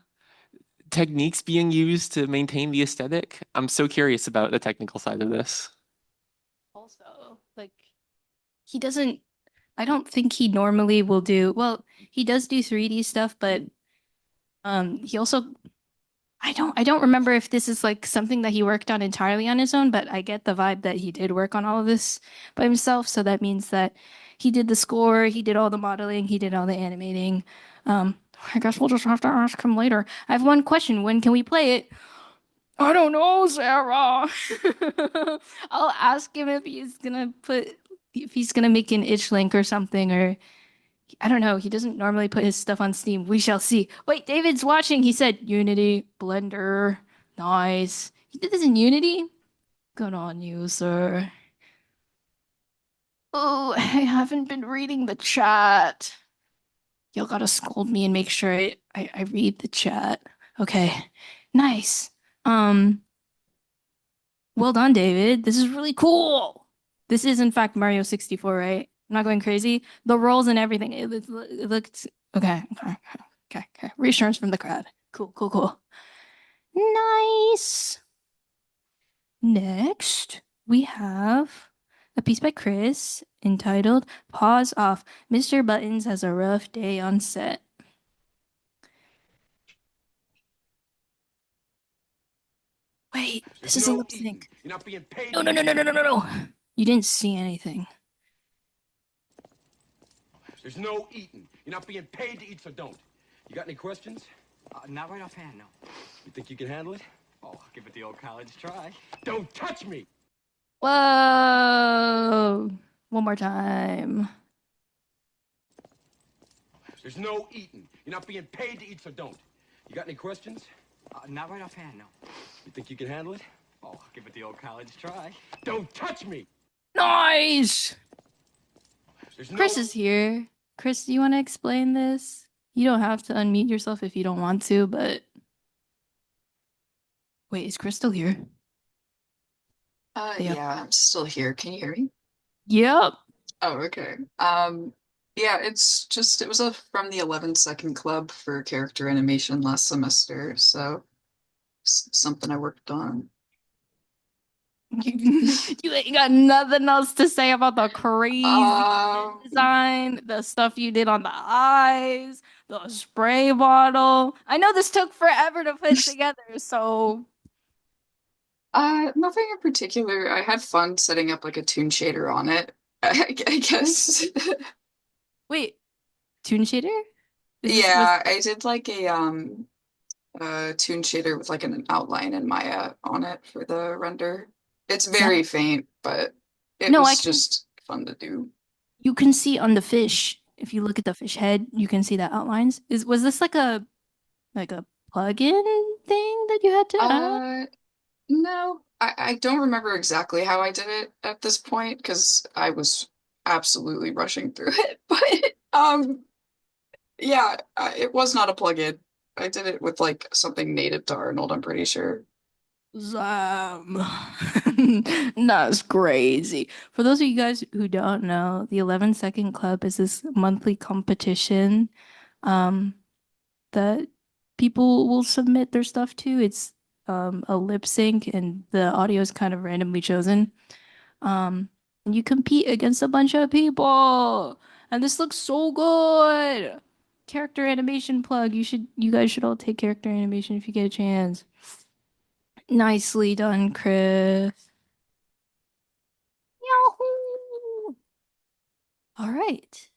techniques being used to maintain the aesthetic. I'm so curious about the technical side of this. Also, like, he doesn't, I don't think he normally will do, well, he does do 3D stuff, but he also, I don't remember if this is like something that he worked on entirely on his own, but I get the vibe that he did work on all of this by himself. So that means that he did the score, he did all the modeling, he did all the animating. I guess we'll just have to ask him later. I have one question. When can we play it? I don't know, Sarah. I'll ask him if he's gonna make an itch link or something, or I don't know. He doesn't normally put his stuff on Steam. We shall see. Wait, David's watching. He said Unity, Blender. Nice. He did this in Unity? Good on you, sir. Oh, I haven't been reading the chat. You'll gotta scold me and make sure I read the chat. Okay. Nice. Well done, David. This is really cool. This is in fact Mario 64, right? I'm not going crazy. The rolls and everything. It looked okay. Reassurance from the crowd. Cool. Nice. Next, we have a piece by Chris entitled Pause Off. Mr. Buttons has a rough day on set. Wait, this is a lip sync. You're not being paid. No. You didn't see anything. There's no eating. You're not being paid to eat, so don't. You got any questions? Not right offhand, no. You think you can handle it? Oh, I'll give it the old college try. Don't touch me! Whoa. One more time. There's no eating. You're not being paid to eat, so don't. You got any questions? Not right offhand, no. You think you can handle it? Oh, I'll give it the old college try. Don't touch me! Nice. There's Chris is here. Chris, do you want to explain this? You don't have to unmute yourself if you don't want to, but wait, is Chris still here? Yeah, I'm still here. Can you hear me? Yep. Oh, okay. Yeah, it was from the 11-second club for character animation last semester, so something I worked on. You ain't got nothing else to say about the crazy design, the stuff you did on the eyes, the spray bottle. I know this took forever to put together, so Nothing in particular. I had fun setting up like a toon shader on it, I guess. wait, Toon Shader? Yeah, I did like a toon shader with like an outline in Maya on it for the render. It's very faint, but it No, I was can- just fun to do. You can see on the fish, if you look at the fish head, you can see the outlines. Was this like a plugin thing that you had to add? No, I don't remember exactly how I did it at this point because I was absolutely rushing through it. But yeah, it was not a plugin. I did it with like something native to Arnold, I'm pretty sure. Zam. That's crazy. For those of you guys who don't know, the 11 Second Club is this monthly competition that people will submit their stuff to. It's a lip sync and the audio is kind of randomly chosen. And you compete against a bunch of people. And this looks so good. Character animation plug. You guys should all take character animation if you get a chance. Nicely done, Chris. Yahoo! All right.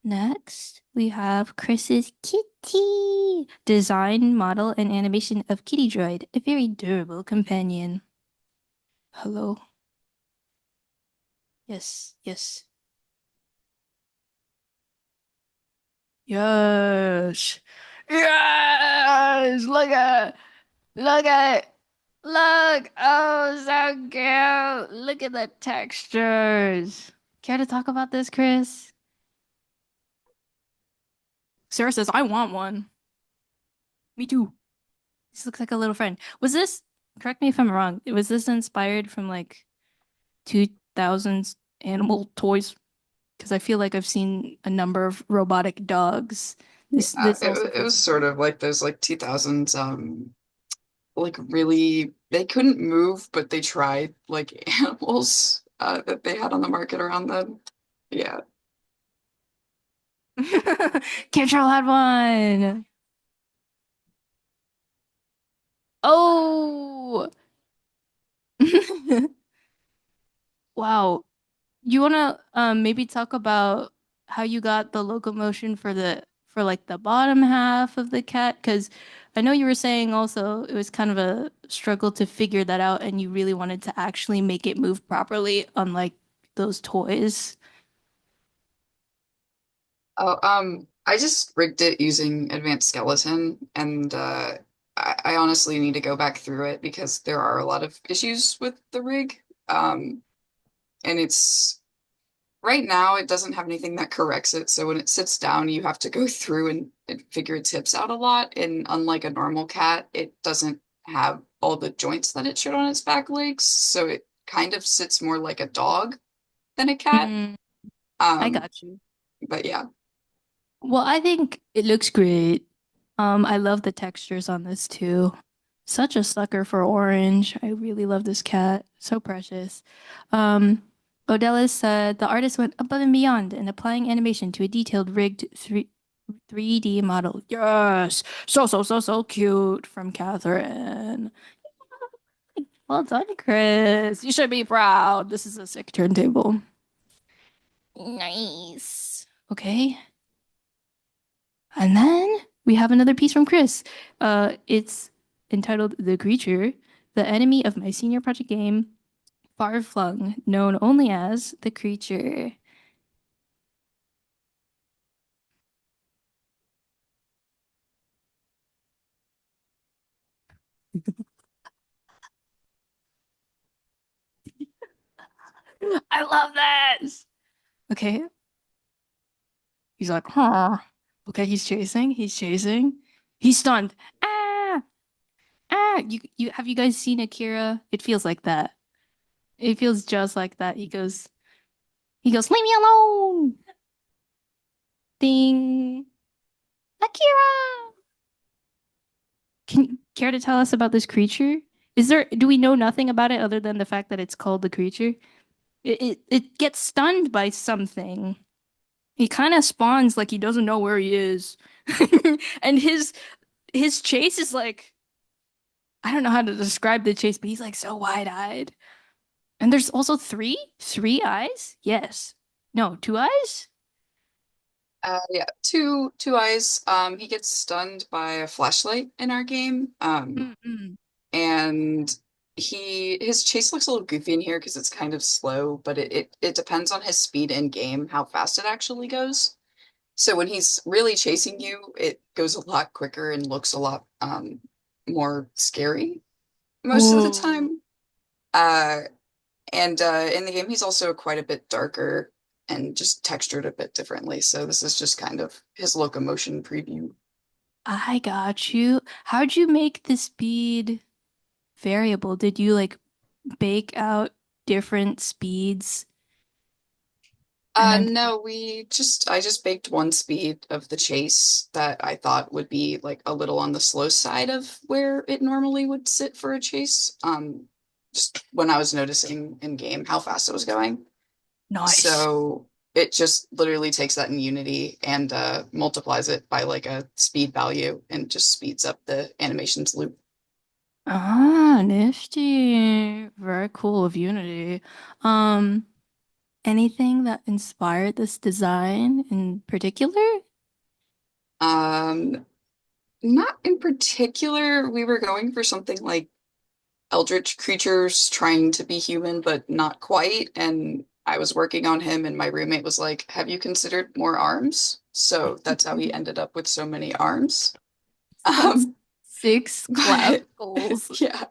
Next, we have Chris's kitty. Design, model, and animation of Kitty Droid, a very durable companion. Hello. Yes, yes. Yes. Yes! Look at look. Oh, so cute. Look at the textures. Care to talk about this, Chris? Sarah says, I want one. Me too. This looks like a little friend. Was this, correct me if I'm wrong, was this inspired from like 2000s animal toys? Because I feel like I've seen a number of robotic dogs. This also It was sort of like those like 2000s like really they couldn't move but they tried like animals that they had on the market around then. Yeah. Cantrell had one. Oh. Wow. You wanna maybe talk about how you got the locomotion for like the bottom half of the cat? Because I know you were saying also it was kind of a struggle to figure that out and you really wanted to actually make it move properly, unlike those toys. Oh, I just rigged it using Advanced Skeleton, and I honestly need to go back through it because there are a lot of issues with the rig. And it's right now it doesn't have anything that corrects it, so when it sits down, you have to go through and figure its hips out a lot. And unlike a normal cat, it doesn't have all the joints that it should on its back legs, so it kind of sits more like a dog than a cat. I Um, got you. but yeah. Well, I think it looks great. I love the textures on this too. Such a sucker for orange. I really love this cat. So precious. Odellis said the artist went above and beyond in applying animation to a detailed rigged 3D model. Yes. So cute from Catherine. Well done, Chris. You should be proud. This is a sick turntable. Nice. Okay. And then we have another piece from Chris. It's entitled The Creature, the enemy of my senior project game, Far Flung, known only as The Creature. I love this. Okay. He's like, huh. Okay, he's chasing. He's chasing. He's stunned. Ah! Ah! You have you guys seen Akira? It feels like that. It feels just like that. He goes, leave me alone. Ding. Akira. Can you care to tell us about this creature? Do we know nothing about it other than the fact that it's called the creature? It gets stunned by something. He kind of spawns like he doesn't know where he is. And his chase is like, I don't know how to describe the chase, but he's like so wide-eyed. And there's also three eyes? Yes. No, two eyes? Yeah, two eyes. He gets stunned by a flashlight in our game. And his chase looks a little goofy in here because it's kind of slow, but it depends on his speed in game, how fast it actually goes. So when he's really chasing you, it goes a lot quicker and looks a lot more scary most of the time. Uh, and in the game, he's also quite a bit darker and just textured a bit differently. So this is just kind of his locomotion preview. I got you. How'd you make the speed variable? Did you like bake out different speeds? And then No, I just baked one speed of the chase that I thought would be like a little on the slow side of where it normally would sit for a chase. Just when I was noticing in game how fast it was going. Nice. So it just literally takes that in Unity and multiplies it by like a speed value and just speeds up the animations loop. Ah, nifty. Very cool of Unity. Um, Anything that inspired this design in particular? Not in particular. We were going for something like eldritch creatures trying to be human, but not quite. And I was working on him, and my roommate was like, "Have you considered more arms?" So that's how he ended up with so many arms. That's Um, 6 clavicles. yeah.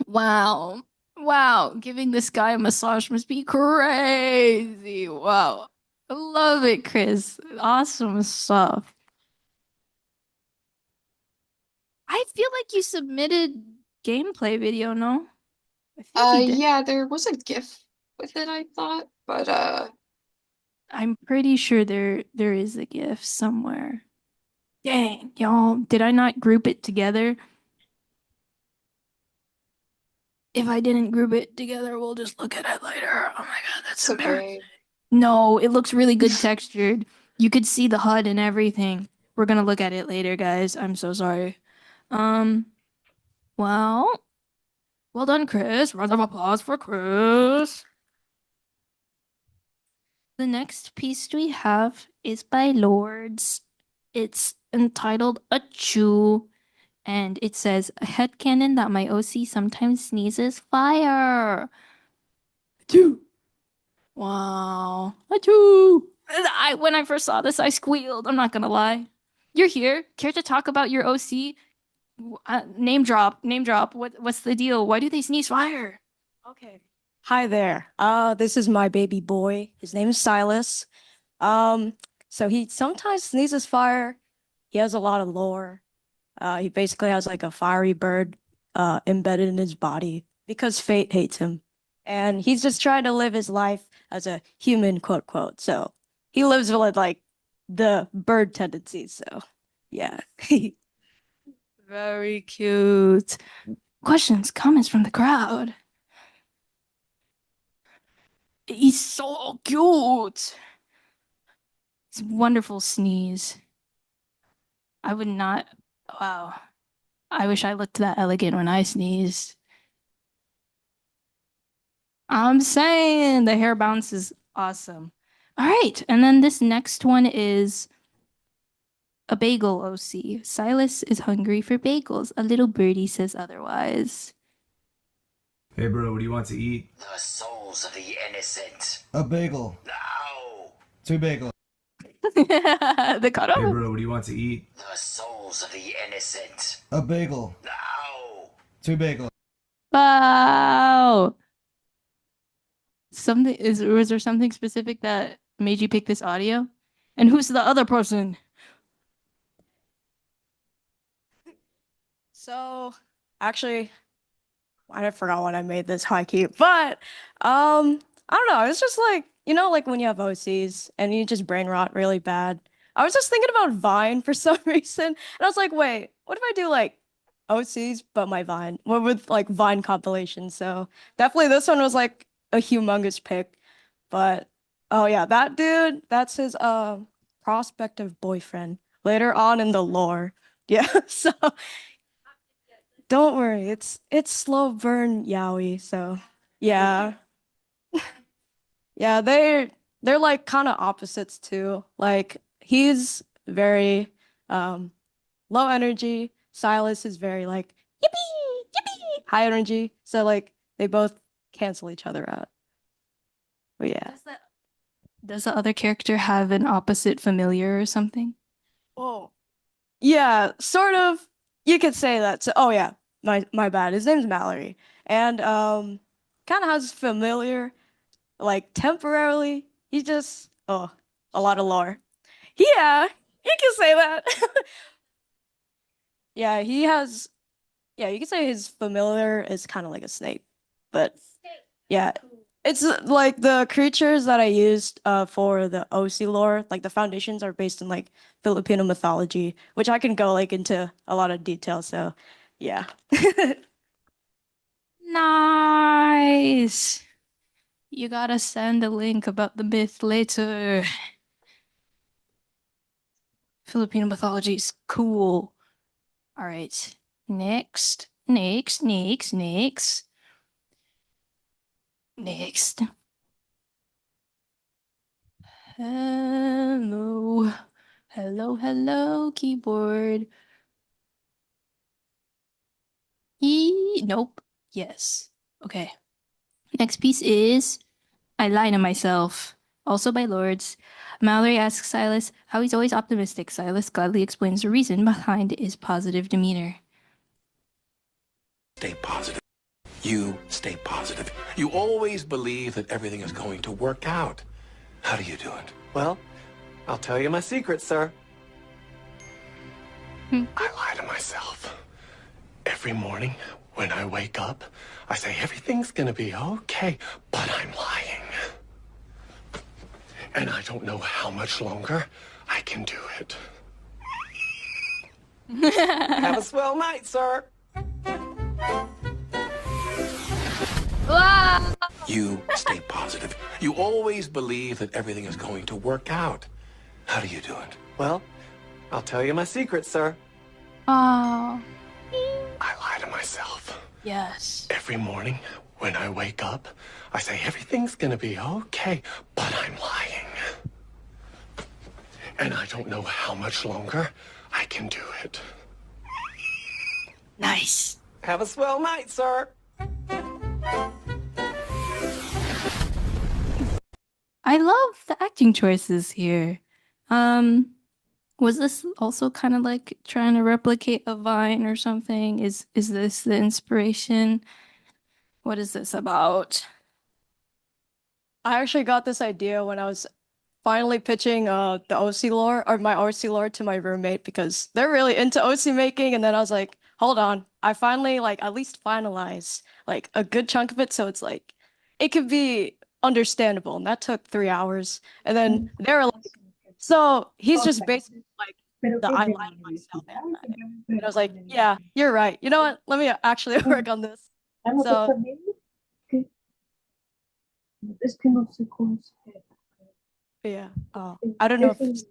Wow. Wow. Giving this guy a massage must be crazy. Wow. I love it, Chris. Awesome stuff. I feel like you submitted gameplay video, no? I think you did. Yeah, there was a GIF with it, I thought, but I'm pretty sure there is a GIF somewhere. Dang, y'all. Did I not group it together? If I didn't group it together, we'll just look at it later. Oh my god, that's it's okay. No, it looks really good textured. You could see the HUD and everything. We're gonna look at it later, guys. I'm so sorry. Well, well done, Chris. Round of applause for Chris. The next piece we have is by Lords. It's entitled Achoo, and it says a headcanon that my OC sometimes sneezes fire. Achoo! Wow. Achoo! When I first saw this, I squealed. I'm not gonna lie. You're here. Care to talk about your OC? Name drop. Name drop. What's the deal? Why do they sneeze fire? Okay. Hi there. This is my baby boy. His name is Silas. So he sometimes sneezes fire. He has a lot of lore. He basically has like a fiery bird embedded in his body because fate hates him. And he's just trying to live his life as a human, quote, quote. So he lives with like the bird tendencies. So yeah. Very cute. Questions, comments from the crowd. He's so cute. It's a wonderful sneeze. I would not. Wow. I wish I looked that elegant when I sneezed. I'm saying the hair bounce is awesome. All right. And then this next one is a bagel OC. Silas is hungry for bagels. A little birdie says otherwise. Hey bro, what do you want to eat? The souls of the innocent. A bagel. No. 2 bagels. The cutoff. Hey bro, what do you want to eat? The souls of the innocent. A bagel. No. 2 bagels. Wow. Was there something specific that made you pick this audio? And who's the other person? So actually, I forgot when I made this high key, but I don't know. It's just like, like when you have OCs and you just brain rot really bad. I was just thinking about Vine for some reason, and I was like, wait, what if I do like OCs but my Vine, with like Vine compilations? So definitely this one was like a humongous pick. But oh yeah, that dude, that's his prospective boyfriend later on in the lore. Yeah, so don't worry, it's slow burn yaoi, so yeah. Yeah, they're like kind of opposites too. Like he's very low energy. Silas is very like yippee, yippee, high energy. So like they both cancel each other out. But yeah. Does the other character have an opposite familiar or something? Oh, yeah, sort of. You could say that. So, oh yeah, my bad. His name's Mallory, and kind of has familiar, like temporarily. He just a lot of lore. Yeah, you can say that. Yeah, he has. Yeah, you can say his familiar is kind of like a snake, but yeah, it's like the creatures that I used for the OC lore, like the foundations are based in like Filipino mythology, which I can go like into a lot of detail. So, yeah. Nice. You gotta send a link about the myth later. Filipino mythology is cool. All right. Next. Next. Hello. Hello, keyboard. Nope. Yes. Okay. Next piece is I Lie to Myself, also by Lords. Mallory asks Silas how he's always optimistic. Silas gladly explains the reason behind his positive demeanor. Stay positive. You stay positive. You always believe that everything is going to work out. How do you do it? Well, I'll tell you my secret, sir. I lie to myself. Every morning when I wake up, I say everything's gonna be okay, but I'm lying. And I don't know how much longer I can do it. Have a swell night, sir. You stay positive. You always believe that everything is going to work out. How do you do it? Well, I'll tell you my secret, sir. Oh, I lie to myself. yes. Every morning when I wake up, I say everything's gonna be okay, but I'm lying. And I don't know how much longer I can do it. Nice. Have a swell night, sir. I love the acting choices here. Was this also kind of like trying to replicate a Vine or something? Is this the inspiration? What is this about? I actually got this idea when I was finally pitching the OC lore or my OC lore to my roommate because they're really into OC making, and then I was like, hold on, I finally like at least finalize like a good chunk of it, so it's like it could be understandable, and that took 3 hours. And then they were like, so he's just basically like the I lie to myself animatic. And I was like, yeah, you're right. You know what? Let me actually work on this. So yeah, I don't know if it's...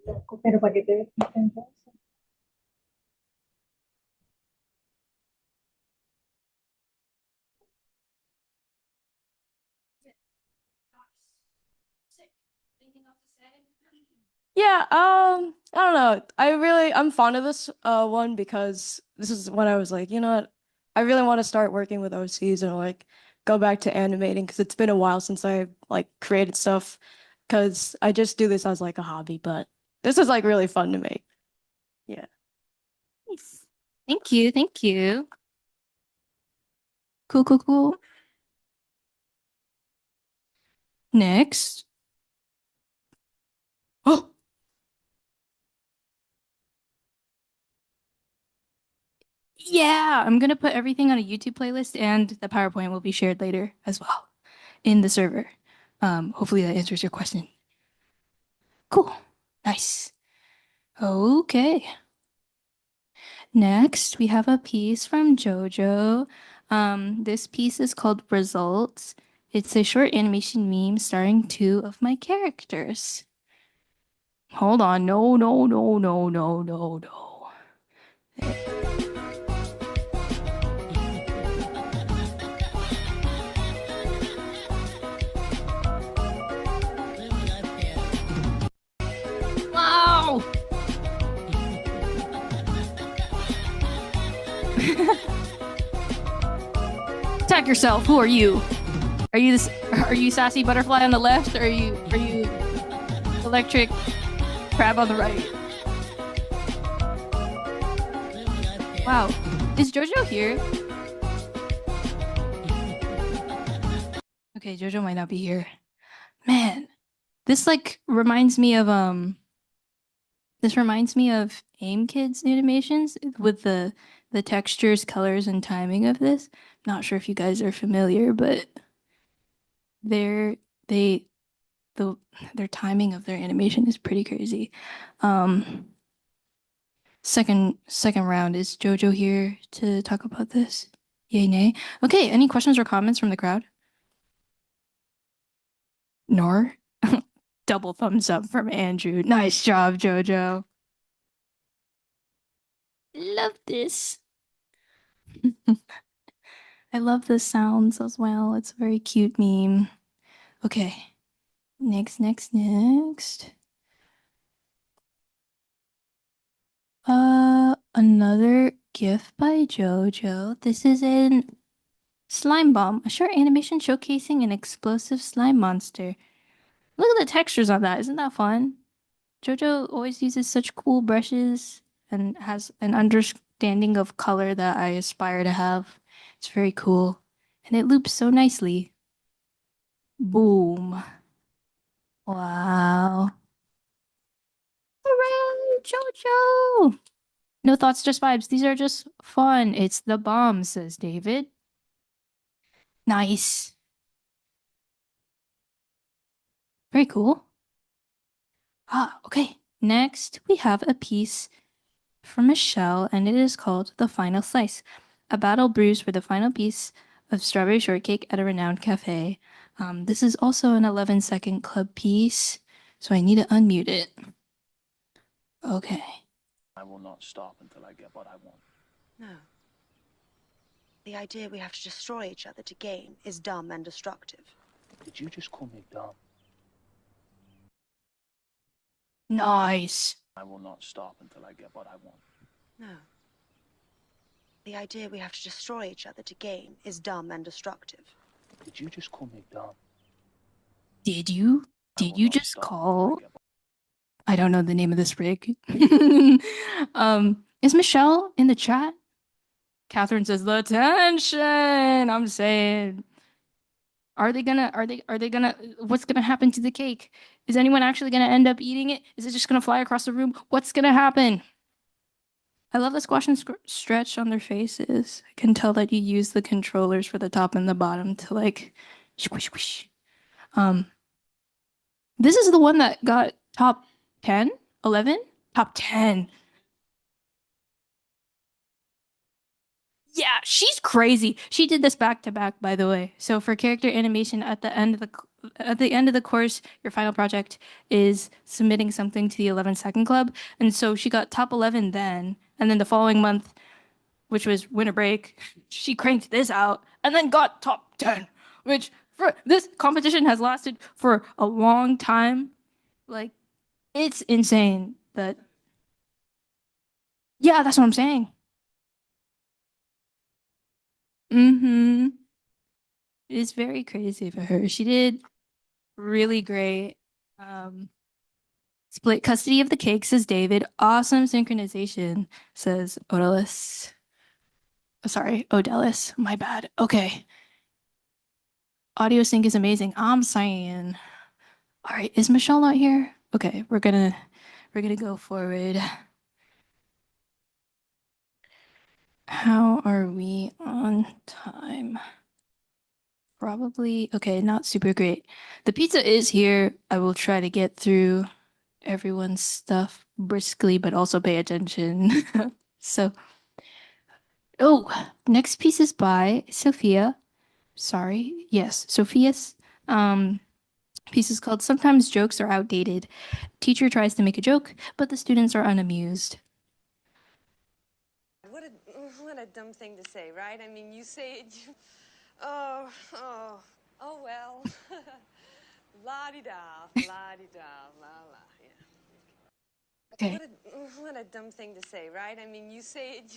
Yeah, I don't know. I'm fond of this one because this is when I was like, you know what? I really want to start working with OCs and like go back to animating because it's been a while since I like created stuff because I just do this as like a hobby, but this is like really fun to make. Yeah. Nice. Thank you. Cool. Next. Oh! Yeah, I'm gonna put everything on a YouTube playlist and the PowerPoint will be shared later as well in the server. Hopefully that answers your question. Cool. Nice. Okay. Next, we have a piece from JoJo. This piece is called Results. It's a short animation meme starring 2 of my characters. Hold on. No. Wow! Attack yourself. Who are you? Are you Sassy Butterfly on the left? Or are you electric crab on the right. Wow. Is Jojo here? Okay, Jojo might not be here. Man, this like reminds me of AIM Kids animations with the textures, colors, and timing of this. Not sure if you guys are familiar, but their timing of their animation is pretty crazy. Second round, is Jojo here to talk about this? Yay, nay. Okay, any questions or comments from the crowd? Nor? Double thumbs up from Andrew. Nice job, Jojo. Love this. I love the sounds as well. It's a very cute meme. Okay. Next. Another GIF by Jojo. This is in Slime Bomb, a short animation showcasing an explosive slime monster. Look at the textures on that. Isn't that fun? Jojo always uses such cool brushes and has an understanding of color that I aspire to have. It's very cool. And it loops so nicely. Boom. Wow. Hooray, Jojo! No thoughts, just vibes. These are just fun. It's the bomb, says David. Nice. Very cool. Okay. Next, we have a piece from Michelle, and it is called The Final Slice. A battle brews for the final piece of strawberry shortcake at a renowned cafe. This is also an 11-second club piece, so I need to unmute it. Okay. I will not stop until I get what I want. No. The idea we have to destroy each other to gain is dumb and destructive. Did you just call me dumb? Nice. I will not stop until I get what I want. No. The idea we have to destroy each other to gain is dumb and destructive. Did you just call me dumb? Did you? Did you just call? I don't know the name of this rig. Is Michelle in the chat? Catherine says the tension. I'm saying, are they gonna? What's gonna happen to the cake? Is anyone actually gonna end up eating it? Is it just gonna fly across the room? What's gonna happen? I love the squash and stretch on their faces. I can tell that you use the controllers for the top and the bottom to like squish squish. This is the one that got top 10, 11, top 10. Yeah, she's crazy. She did this back to back, by the way. So for character animation at the end of the course, your final project is submitting something to the 11-second club. And so she got top 11 then, and then the following month, which was winter break, she cranked this out and then got top 10, which for this competition has lasted for a long time. Like, it's insane that. Yeah, that's what I'm saying. It's very crazy for her. She did really great. Split custody of the cake, says David. Awesome synchronization, says Odalis. Oh, sorry, Odelis. My bad. Okay. Audio sync is amazing. I'm saying. All right, is Michelle not here? Okay, we're gonna go forward. How are we on time? Probably, okay, not super great. The pizza is here. I will try to get through everyone's stuff briskly, but also pay attention. So, next piece is by Sophia. Sorry, yes, Sophia's piece is called Sometimes Jokes Are Outdated. Teacher tries to make a joke, but the students are unamused. What a dumb thing to say, right? I mean, you say it. Oh well. La-di-da, la-di-da, la-la. Yeah. Okay. What a dumb thing to say, right? I mean, you say it.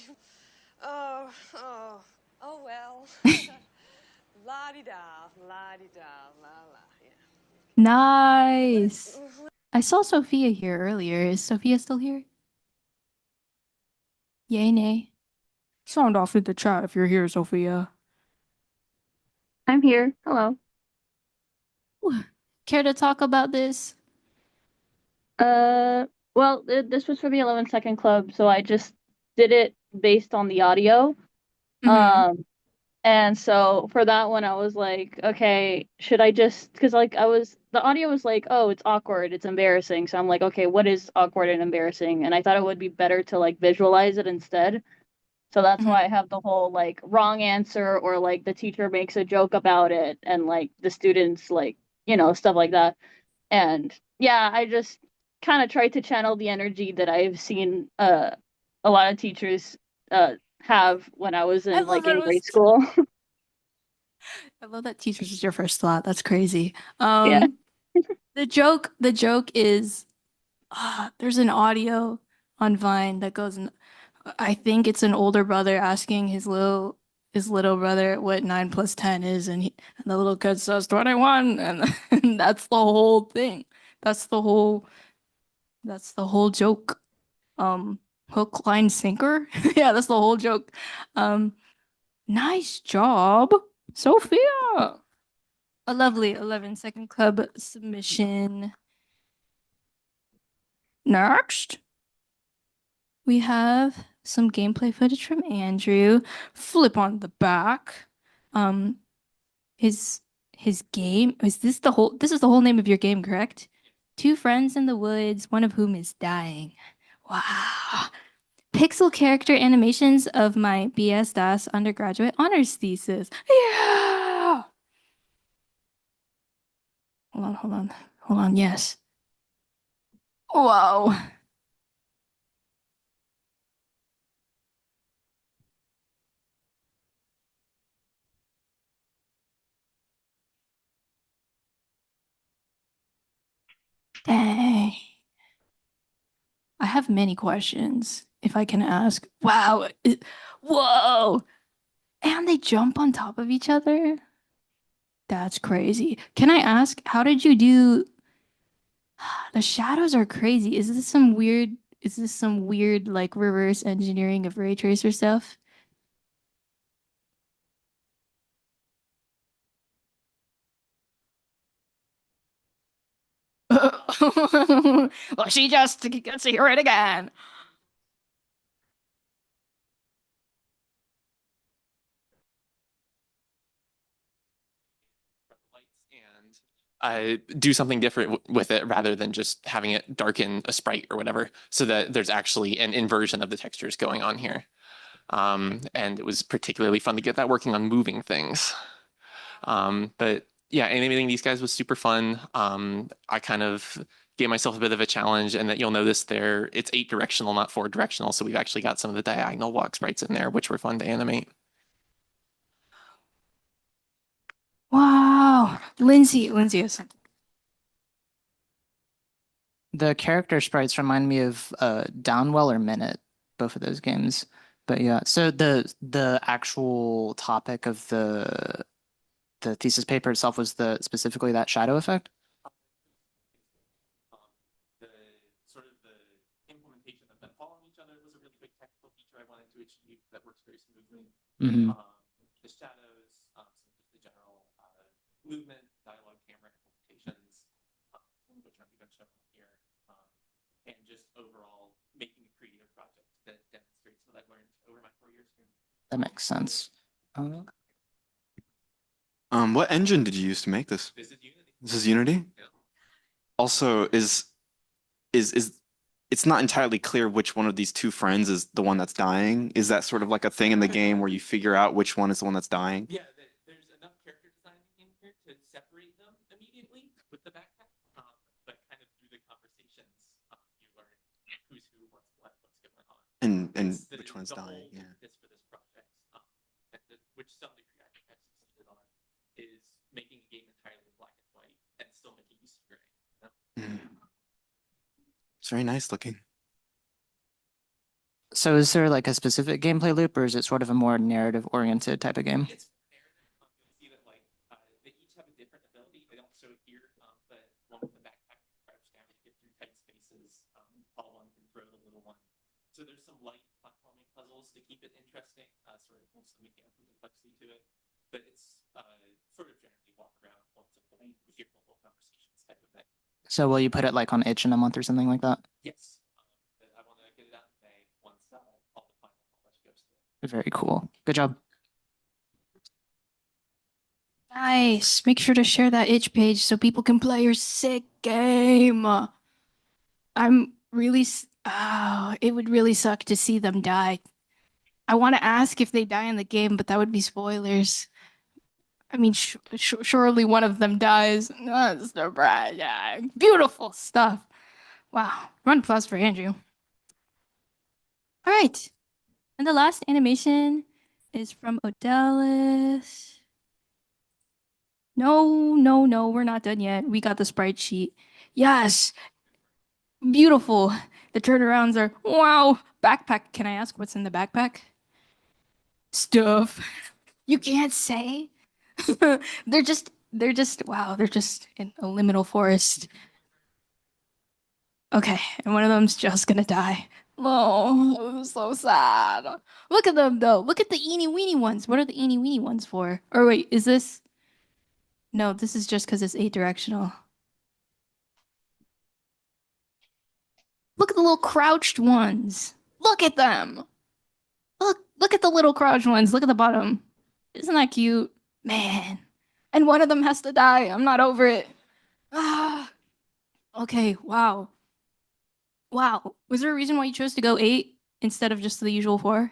Oh well. La-di-da, la-di-da, la-la. Yeah. Nice. I saw Sophia here earlier. Is Sophia still here? Yay, nay. Sound off in the chat if you're here, Sophia. I'm here. Hello. Care to talk about this? Well, this was for the 11-second club, so I just did it based on the audio. And so for that one, I was like, okay, should I just, because like the audio was like, oh, it's awkward, it's embarrassing. So I'm like, okay, what is awkward and embarrassing? And I thought it would be better to like visualize it instead. So that's why I have the whole like wrong answer or like the teacher makes a joke about it and like the students like, stuff like that. And yeah, I just kind of tried to channel the energy that I've seen a lot of teachers have when I was in like in grade school. I love that teachers is your first thought. That's crazy. Yeah. The joke is there's an audio on Vine that goes in, I think it's an older brother asking his little brother what 9 + 10 is, and the little kid says 21, and that's the whole thing. That's the whole joke. Hook, line, sinker. Yeah, that's the whole joke. Nice job, Sophia. A lovely 11-second club submission. Next, we have some gameplay footage from Andrew. Flip on the back. His game, this is the whole name of your game, correct? 2 friends in the woods, one of whom is dying. Wow. Pixel character animations of my BS DAS undergraduate honors thesis. Yeah. Hold on. Yes. Whoa. Dang. I have many questions, if I can ask. Wow. Whoa. And they jump on top of each other? That's crazy. Can I ask, how did you do? The shadows are crazy. Is this some weird like reverse engineering of ray tracer stuff? Well, she just gets to hear it again. Do something different with it rather than just having it darken a sprite or whatever, so that there's actually an inversion of the textures going on here. And it was particularly fun to get that working on moving things. But yeah, animating these guys was super fun. I kind of gave myself a bit of a challenge, and that you'll notice there it's 8 directional, not 4 directional. So we've actually got some of the diagonal walk sprites in there, which were fun to animate. Wow. Lindsay has something. The character sprites remind me of Downwell or Minute, both of those games. But yeah, so the actual topic of the thesis paper itself was specifically that shadow effect. The implementation of them following each other was a really big technical feature I wanted to achieve that works very smoothly. The shadows, just the general movement, dialogue, camera implementations, which aren't even shown here, and just overall making a creative project that demonstrates what I've learned over my 4 years here. That makes sense. What engine did you use to make this? This is Unity. This is Unity? Yeah. Also, is it's not entirely clear which one of these 2 friends is the one that's dying. Is that sort of like a thing in the game where you figure out which one is the one that's dying? Yeah, there's enough character design in here to separate them immediately with the backpack, but kind of through the conversations, you learn who's who, what's going on. And which one's the dying? whole Yeah. impetus for this project, which some degree I think I've succeeded on, is making a game entirely in black and white and still making use of gray. It's very nice looking. So is there like a specific gameplay loop, or is it sort of a more narrative-oriented type of game? It's narrative. You'll see that they each have a different ability. They don't show it here, but one with the backpack crouch down, you get through some mechanical complexity to it, but it's sort of generally walk around once a play, hear mobile conversations type of thing. So will you put it like on itch in a month or something like that? Yes, but I want to get it out in May once all the final polish goes through. Very cool. Good job. Nice. Make sure to share that itch page so people can play your sick game. I'm really. Oh, it would really suck to see them die. I want to ask if they die in the game, but that would be spoilers. I mean, surely one of them dies. That's the bright. Yeah, beautiful stuff. Wow. Round of applause for Andrew. All right. And the last animation is from Odellis. No, we're not done yet. We got the sprite sheet. Yes. Beautiful. The turnarounds are wow. Backpack. Can I ask what's in the backpack? Stuff. You can't say. They're just wow, they're just in a liminal forest. Okay, and one of them's just gonna die. Oh, so sad. Look at them though. Look at the eeny weeny ones. What are the eeny weeny ones for? Or wait, is this? No, this is just because it's 8-directional. Look at the little crouched ones. Look at them. Look at the little crouched ones. Look at the bottom. Isn't that cute? Man. And one of them has to die. I'm not over it. Ah. Okay, wow. Wow. Was there a reason why you chose to go 8 instead of just the usual 4?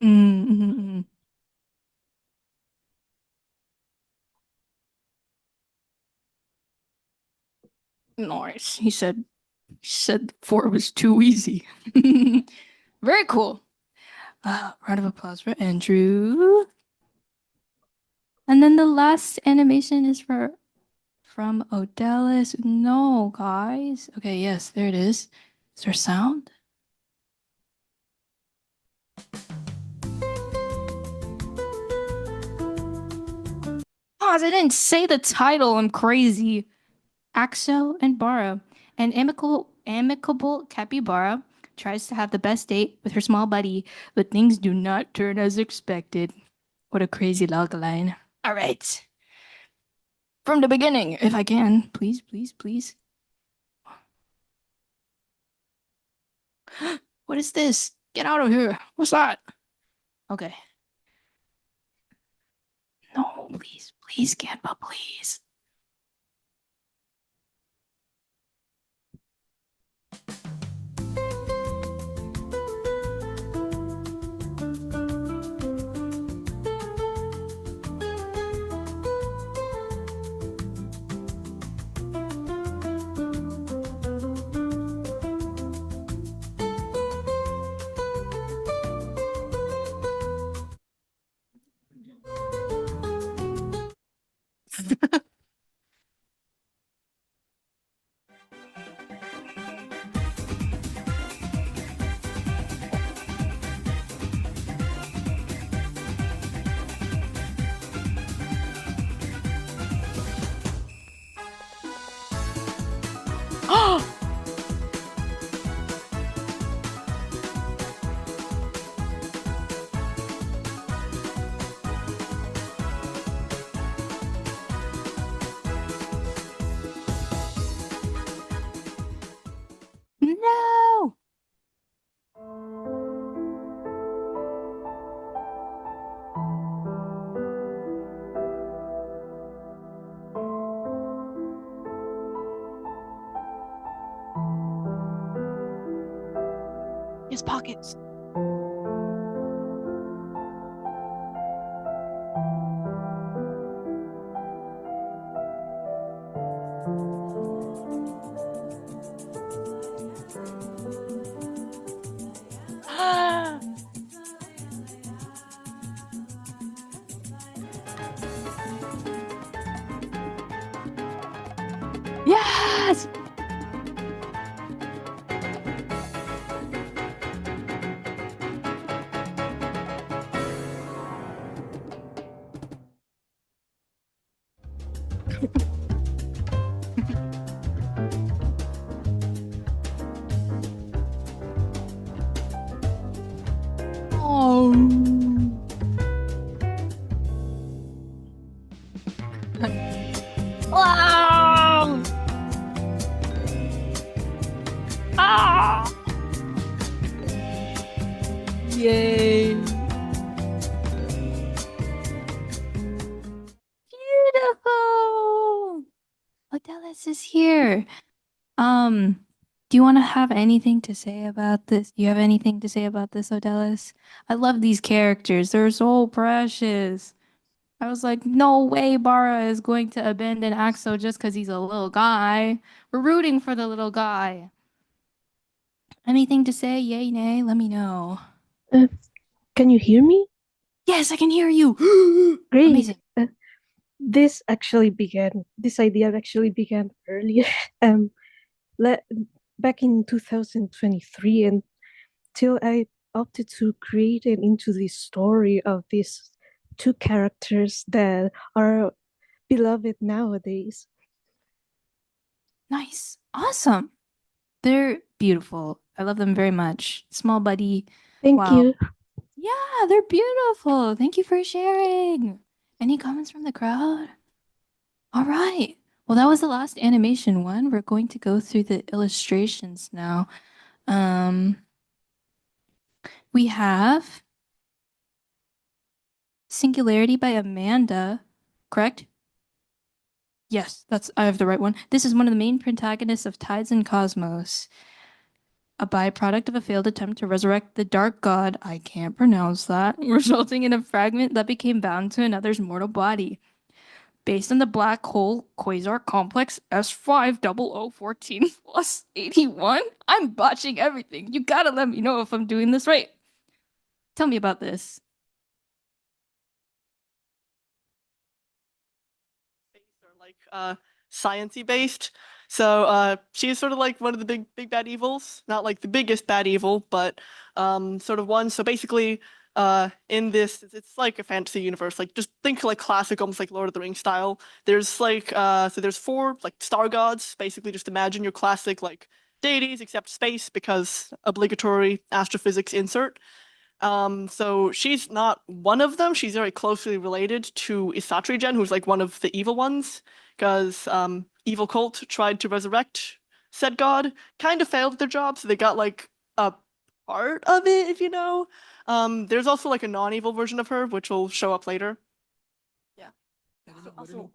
Mm-hmm. Nice. He said 4 was too easy. Very cool. Round of applause for Andrew. And then the last animation is from Odellis. No, guys. Okay, yes, there it is. Is there sound? Pause, I didn't say the title. I'm crazy. Axel and Bara, an amicable capybara, tries to have the best date with her small buddy, but things do not turn as expected. What a crazy log line. All right. From the beginning, if I can. Please, please, please. What is this? Get out of here. What's that? Okay. No, please, please, Canva, please. No! His pockets. Yes! Oh. Wow! Ah! Yay. Beautiful! Odellis is here. Do you want to have anything to say about this? Do you have anything to say about this, Odellis? I love these characters. They're so precious. I was like, no way Bara is going to abandon Axo just because he's a little guy. We're rooting for the little guy. Anything to say? Yay, nay? Let me know. Can you hear me? Yes, I can hear you. Great. Amazing. This idea actually began earlier, le- back in 2023, until I opted to create it into the story of these two characters that are beloved nowadays. Nice. Awesome. They're beautiful. I love them very much. Small buddy. Thank Wow. you. Yeah, they're beautiful. Thank you for sharing. Any comments from the crowd? All right. Well, that was the last animation one. We're going to go through the illustrations now. We have Singularity by Amanda, correct? Yes, I have the right one. This is one of the main protagonists of Tides and Cosmos, a byproduct of a failed attempt to resurrect the Dark God, I can't pronounce that, resulting in a fragment that became bound to another's mortal body. Based on the black hole quasar complex S50014 plus 81? I'm botching everything. You gotta let me know if I'm doing this right. Tell me about this. Sciencey based. So she's sort of like one of the big bad evils, not like the biggest bad evil, but sort of one. So basically, in this, it's like a fantasy universe. Like just think like classic, almost like Lord of the Rings style. There's like so there's 4 like star gods. Basically, just imagine your classic like deities except space because obligatory astrophysics insert. So she's not one of them. She's very closely related to Isatrigen, who's like one of the evil ones, because evil cult tried to resurrect said god, kind of failed at their job, so they got like a part of it, if you know. There's also like a non-evil version of her, which will show up later. Yeah. Also,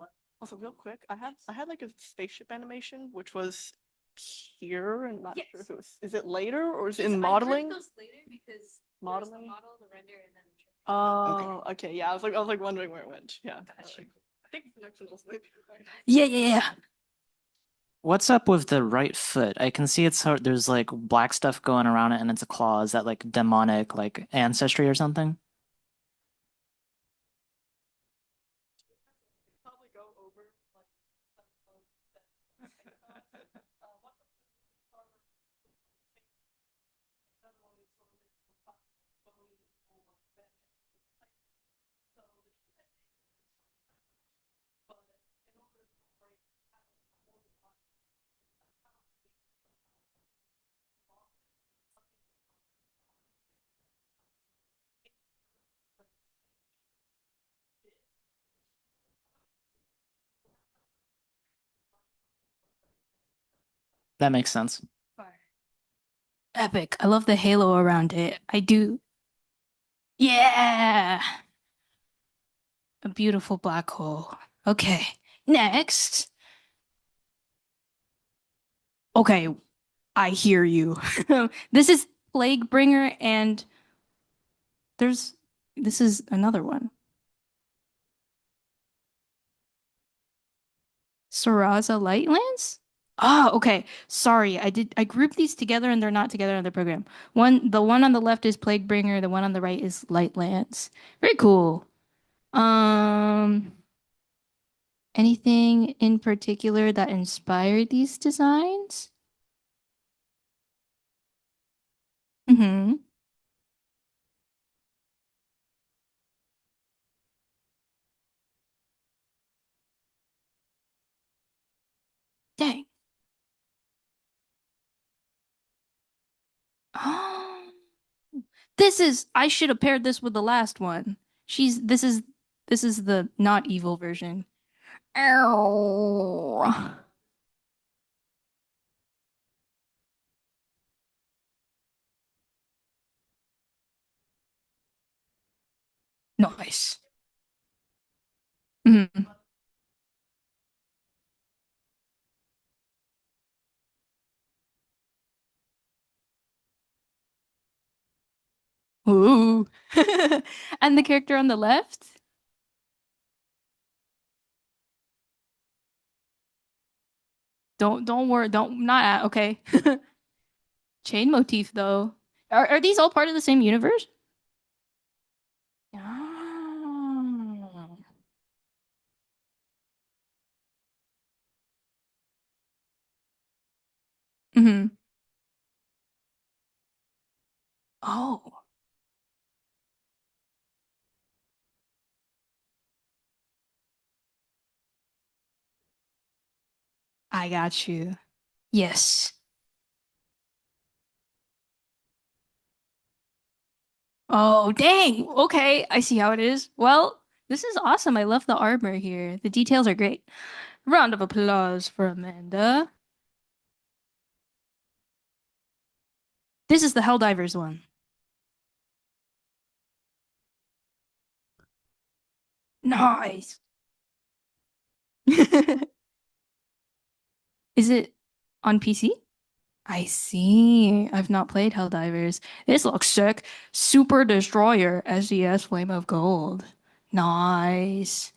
real quick, I had like a spaceship animation, which was here, and not sure if it was. Is it later or is it in modeling? Modeling. Oh, okay. Yeah, I was like wondering where it went. Yeah. I think the next one was maybe. Yeah. What's up with the right foot? I can see there's like black stuff going around it and it's a claw. Is that like demonic like ancestry or something? That makes sense. Epic. I love the halo around it. I do. Yeah. A beautiful black hole. Okay. Next. Okay. I hear you. This is Plague Bringer, and this is another one. Saraza Lightlands? Ah, okay. Sorry, I grouped these together and they're not together in the program. The one on the left is Plague Bringer, the one on the right is Lightlands. Very cool. Anything in particular that inspired these designs? Mm-hmm. I should have paired this with the last one. This is the not evil version. Ow. Nice. Mhm. Ooh. And the character on the left? Don't worry, don't not at okay. Chain motif though. Are these all part of the same universe? Oh. Hmm. Oh, I got you. Yes. Oh, dang. Okay, I see how it is. Well, this is awesome. I love the armor here. The details are great. Round of applause for Amanda. This is the Helldivers one. Nice. Is it on PC? I see. I've not played Helldivers. This looks sick. Super Destroyer, SES Flame of Gold. Nice.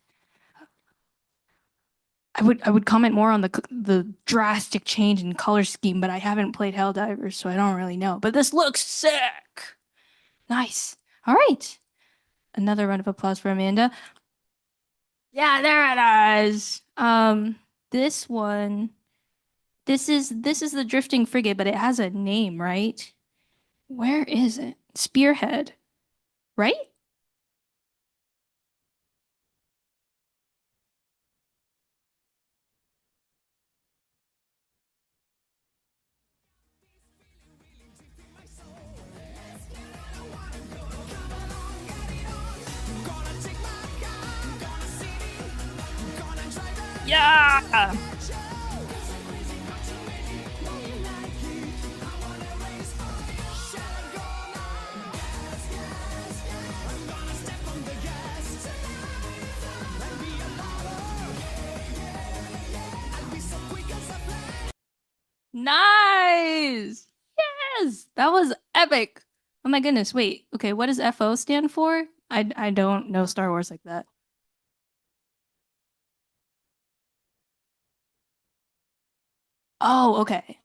I would comment more on the drastic change in color scheme, but I haven't played Helldivers, so I don't really know. But this looks sick. Nice. All right. Another round of applause for Amanda. Yeah, there it is. This one, this is the drifting frigate, but it has a name, right? Where is it? Spearhead, right? Yeah. Nice. Yes. That was epic. Oh my goodness. Wait. Okay, what does FO stand for? I don't know Star Wars like that. Oh, okay.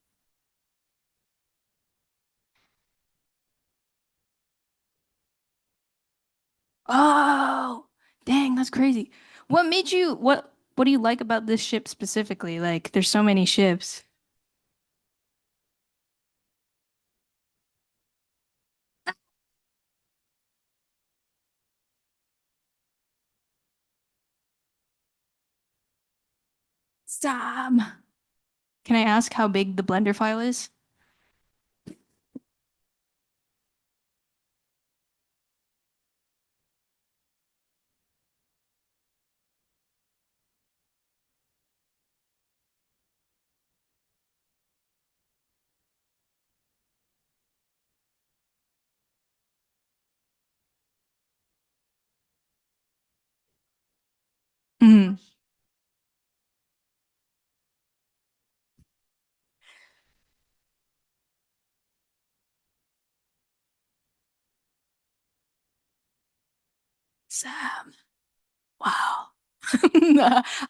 Oh, dang, that's crazy. What do you like about this ship specifically? Like, there's so many ships. Stop. Can I ask how big the Blender file is? Mhm. Sam. Wow.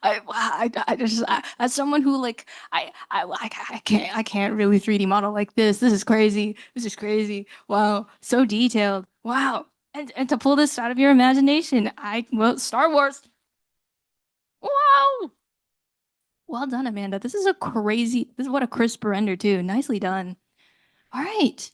I just as someone who like I can't really 3D model like this. This is crazy. This is crazy. Wow, so detailed. Wow. And to pull this out of your imagination, Star Wars. Wow. Well done, Amanda. This is what a crisp render too. Nicely done. All right.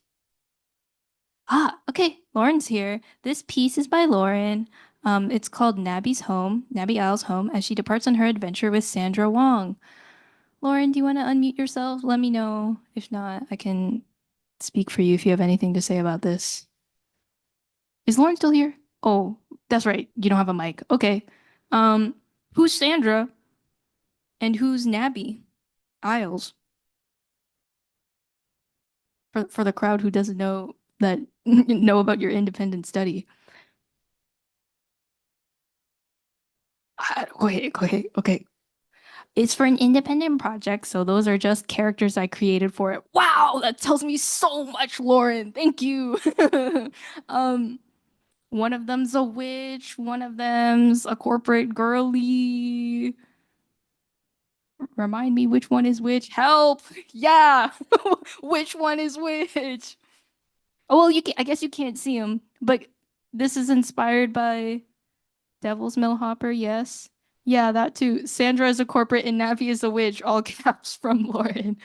Okay. Lauren's here. This piece is by Lauren. It's called Nabby's Home, Nabby Isle's Home, as she departs on her adventure with Sandra Wong. Lauren, do you want to unmute yourself? Let me know. If not, I can speak for you if you have anything to say about this. Is Lauren still here? Oh, that's right. You don't have a mic. Okay. Who's Sandra? And who's Nabby? Isles. For the crowd who doesn't know that know about your independent study. Okay. It's for an independent project, so those are just characters I created for it. Wow, that tells me so much, Lauren. Thank you. One of them's a witch, one of them's a corporate girly. Remind me which one is which. Help! Yeah, which one is which? Oh well, I guess you can't see them, but this is inspired by Devil's Millhopper. Yes, yeah, that too. Sandra is a corporate and Navi is a witch. All caps from Lauren.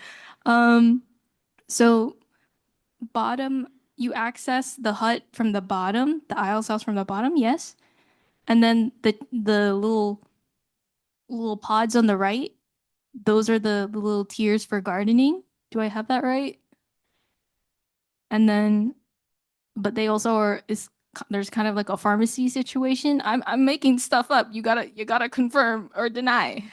So bottom, you access the hut from the bottom, the Isles house from the bottom. Yes, and then the little pods on the right. Those are the little tiers for gardening. Do I have that right? And then, but they also are there's kind of like a pharmacy situation. I'm making stuff up. You gotta confirm or deny.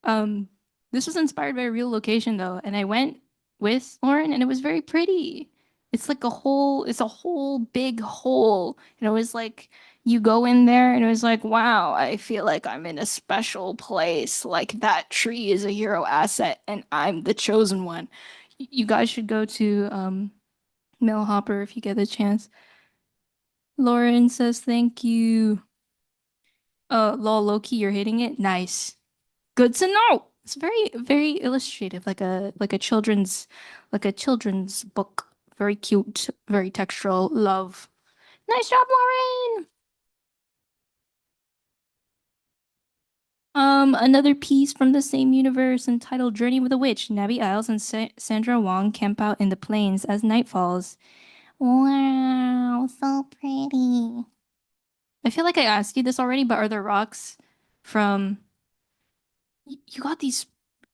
This was inspired by a real location though, and I went with Lauren, and it was very pretty. It's like it's a whole big hole, and it was like you go in there, and it was like, wow, I feel like I'm in a special place. Like that tree is a hero asset, and I'm the chosen one. You guys should go to Millhopper if you get the chance. Lauren says thank you. Lol, Loki, you're hitting it. Nice. Good to know. It's very, very illustrative, like a children's book. Very cute, very textural. Love. Nice job, Lauren. Another piece from the same universe entitled Journey with a Witch. Nabby Isles and Sandra Wong camp out in the plains as night falls. Wow, so pretty. I feel like I asked you this already, but are there rocks from... You got these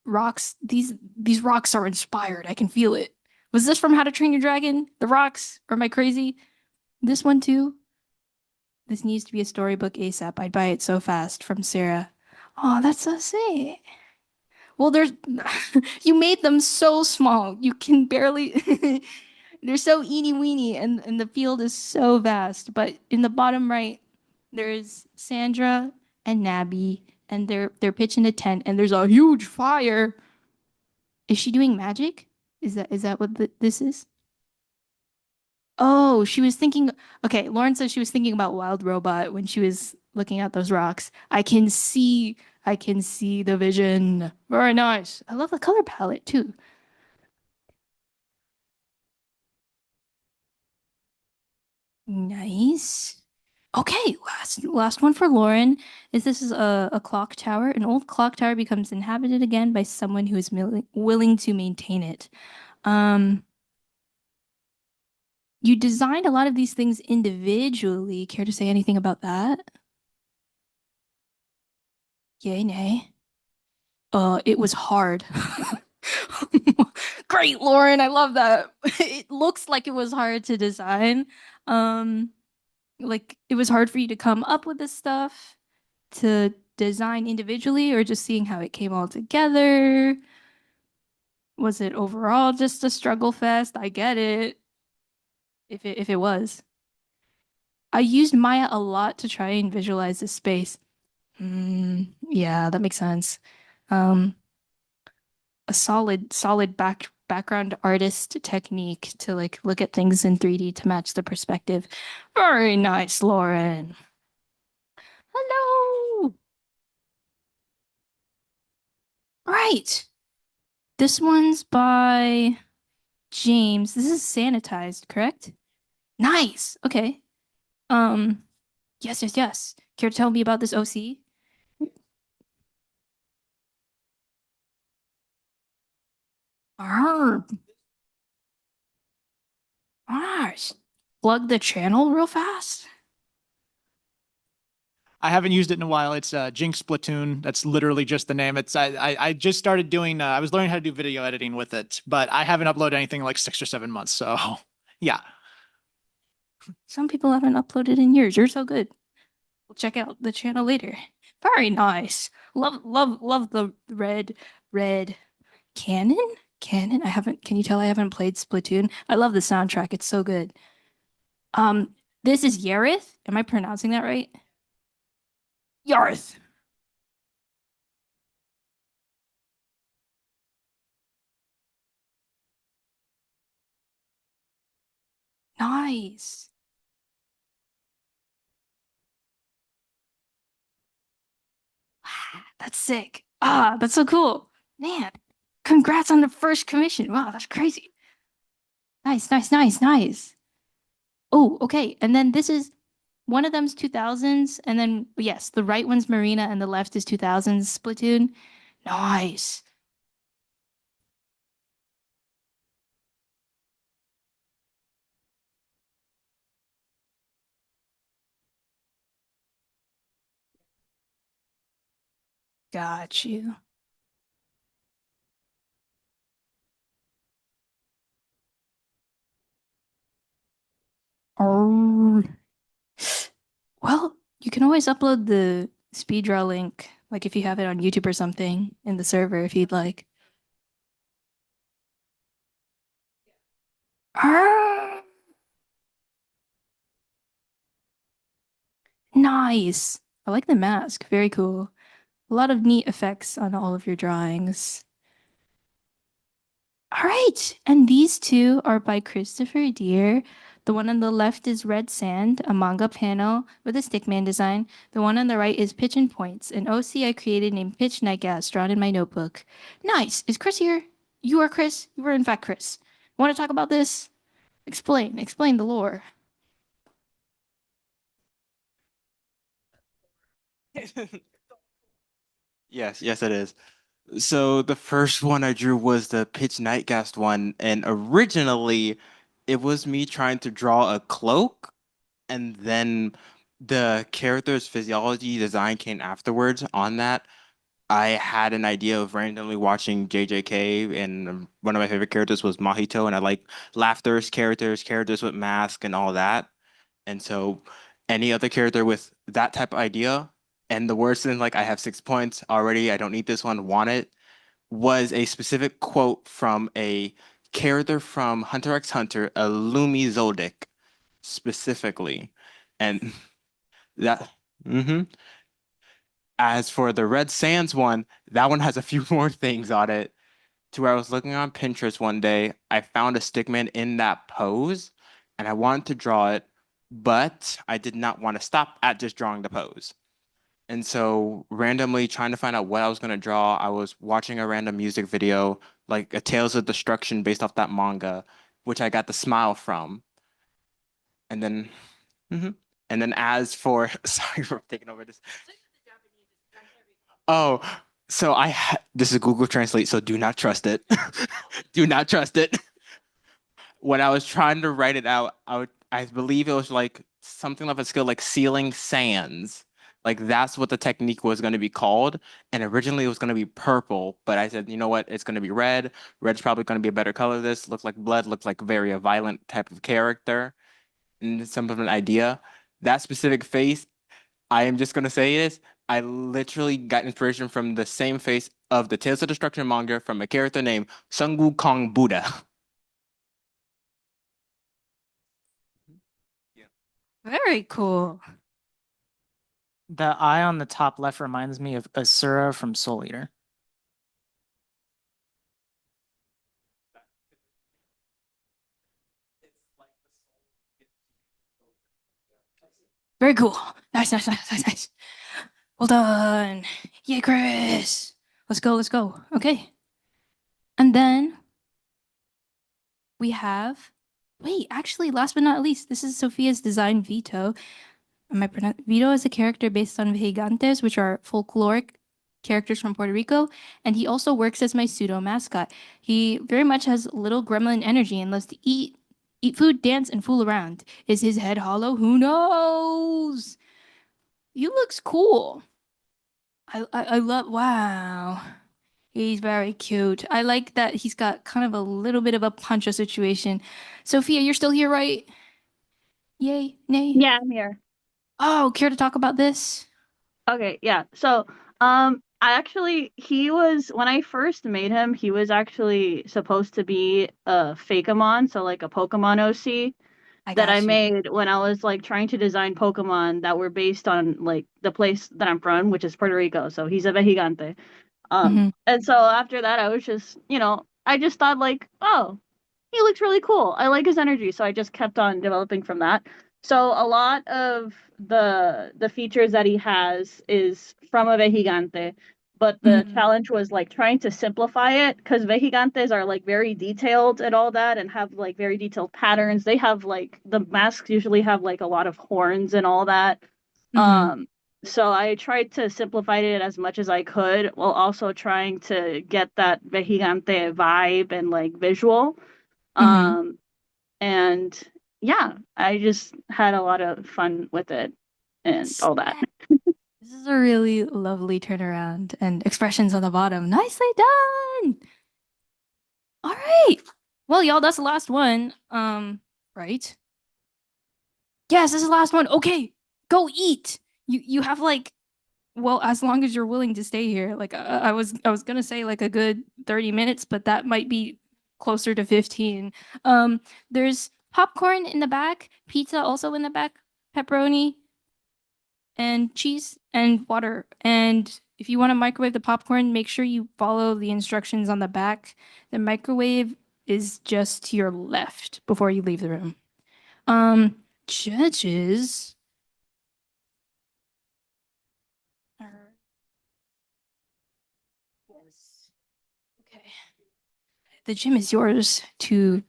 rocks. These rocks are inspired. I can feel it. Was this from How to Train Your Dragon? The rocks? Or am I crazy? This one too? This needs to be a storybook ASAP. I'd buy it so fast. From Sarah. Oh, that's so sweet. Well, there's... you made them so small. You can barely... They're so eeny weeny, and the field is so vast. But in the bottom right, there's Sandra and Nabby, and they're pitching a tent, and there's a huge fire. Is she doing magic? Is that what this is? Oh, she was thinking. Okay, Lauren says she was thinking about Wild Robot when she was looking at those rocks. I can see the vision. Very nice. I love the color palette too. Nice. Okay, last one for Lauren. This is a clock tower. An old clock tower becomes inhabited again by someone who is willing to maintain it. You designed a lot of these things individually. Care to say anything about that? Yay, nay. It was hard. Great, Lauren. I love that. It looks like it was hard to design. Like it was hard for you to come up with this stuff to design individually, or just seeing how it came all together? Was it overall just a struggle fest? I get it. If it was. I used Maya a lot to try and visualize the space. Yeah, that makes sense. A solid background artist technique to like look at things in 3D to match the perspective. Very nice, Lauren. Hello. Right. This one's by James. This is sanitized, correct? Nice. Okay. Yes. Care to tell me about this OC? Nice. Plug the channel real fast. I haven't used it in a while. It's Jinx Splatoon. That's literally just the name. It's I just started doing. I was learning how to do video editing with it, but I haven't uploaded anything in like 6 or 7 months. So, yeah. Some people haven't uploaded in years. You're so good. We'll check out the channel later. Very nice. Love the red cannon. Cannon. I haven't. Can you tell I haven't played Splatoon? I love the soundtrack. It's so good. This is Yarith. Am I pronouncing that right? Yarith. Nice. That's sick. Ah, that's so cool. Man, congrats on the first commission. Wow, that's crazy. Nice. Oh, okay. And then this is one of them's 2000s, and then yes, the right one's Marina and the left is 2000s Splatoon. Nice. Got you. Oh. Well, you can always upload the speed draw link, like if you have it on YouTube or something, in the server if you'd like. Ah, nice. I like the mask. Very cool. A lot of neat effects on all of your drawings. All right, and these two are by Christopher Deere. The one on the left is Red Sand, a manga panel with a stickman design. The one on the right is Pitch and Points, an OC I created named Pitch Nightgas drawn in my notebook. Nice. Is Chris here? You are Chris? You are in fact Chris. Want to talk about this? Explain the lore. Yes, yes, it is. So the first one I drew was the Pitch Nightgast one, and originally it was me trying to draw a cloak, and then the character's physiology design came afterwards on that. I had an idea of randomly watching JJK, and one of my favorite characters was Mahito, and I like laughter's characters with mask and all that. And so any other character with that type of idea, and the worst thing, like I have 6 points already, I don't need this one, want it, was a specific quote from a character from Hunter x Hunter, a Lumi Zoldyck, specifically. And that, As for the Red Sands one, that one has a few more things on it. To where I was looking on Pinterest one day, I found a stickman in that pose, and I wanted to draw it, but I did not want to stop at just drawing the pose. And so randomly trying to find out what I was going to draw, I was watching a random music video, like a Tales of Destruction based off that manga, which I got the smile from. And then, and then as for, sorry for taking over this. Oh, so this is Google Translate, so do not trust it. Do not trust it. When I was trying to write it out, I believe it was like something of a skill like sealing sands. Like that's what the technique was going to be called. And originally it was going to be purple, but I said, you know what? It's going to be red. Red's probably going to be a better color. This looks like blood, looks like very a violent type of character and some of an idea. That specific face, I am just going to say this. I literally got inspiration from the same face of the Tales of Destruction manga from a character named Sun Wukong Buddha. Very cool. The eye on the top left reminds me of Asura from Soul Eater. Very cool. Nice. Well done. Yay, Chris. Let's go. Okay. And then we have, wait, actually, last but not least, this is Sophia's design, Vito. Vito is a character based on Vejigantes, which are folkloric characters from Puerto Rico, and he also works as my pseudo mascot. He very much has little gremlin energy and loves to eat food, dance, and fool around. Is his head hollow? Who knows? He looks cool. I love, wow. He's very cute. I like that he's got kind of a little bit of a poncho situation. Sophia, you're still here, right? Yay, nay? Yeah, I'm here. Oh, care to talk about this? Okay, yeah. So, I actually he was when I first made him, he was actually supposed to be a Fakeamon, so like a Pokemon OC I that I got you. made when I was like trying to design Pokemon that were based on like the place that I'm from, which is Puerto Rico. So he's a Vejigante. Mhm. And so after that, I was just, I just thought like, oh, he looks really cool. I like his energy, so I just kept on developing from that. So a lot of the features that he has is from a Vejigante, but the Mhm. challenge was like trying to simplify it because Vejigantes are like very detailed and all that and have like very detailed patterns. They have like the masks usually have like a lot of horns and all that. Mhm. So I tried to simplify it as much as I could while also trying to get that Vejigante vibe and like visual. Mhm. Um, and yeah, I just had a lot of fun with it and all that. This is a really lovely turnaround and expressions on the bottom. Nicely done. All right. Well, y'all, that's the last one. Right? Yes, this is the last one. Okay, go eat. You have like, well, as long as you're willing to stay here. Like I was gonna say like a good 30 minutes, but that might be closer to 15. There's popcorn in the back, pizza also in the back, pepperoni and cheese and water. And if you want to microwave the popcorn, make sure you follow the instructions on the back. The microwave is just to your left before you leave the room. Judges. Yes. Okay. The gym is yours to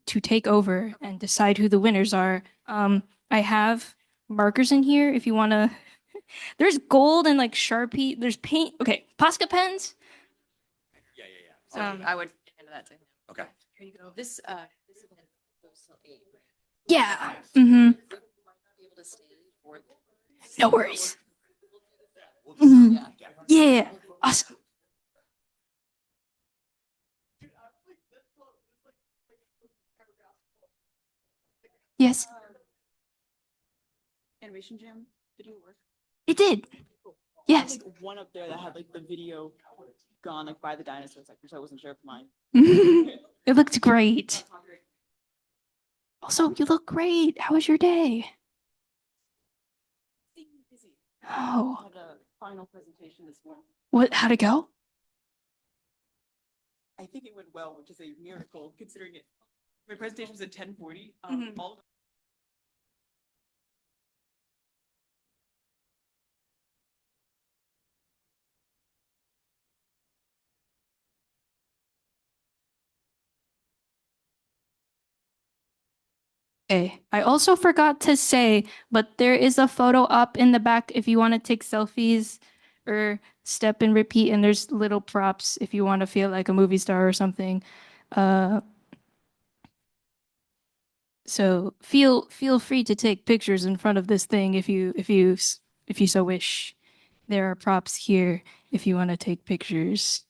take over and decide who the winners are. I have markers in here if you want to. There's gold and like Sharpie. There's paint. Okay, Posca pens. So I would hand that to him. Okay. Here you go. This event goes till 8, right? Yeah. Mm-hmm. Might not be able to stay for No worries. Mhm. Yeah. Awesome. Yes, Animation Jam video work. it did. Yes. Like one up there that had like the video gone like by the dinosaur section, so I wasn't sure if mine. It looked great. Also, you look great. How was your day? Busy. Oh. I had a final presentation this morning. What? How'd it go? I think it went well, which is a miracle considering it. My presentation was at 10:40. Mhm. All Okay. I also forgot to say, but there is a photo up in the back if you want to take selfies or step and repeat, and there's little props if you want to feel like a movie star or something. Uh, so feel free to take pictures in front of this thing if you so wish. There are props here if you want to take pictures.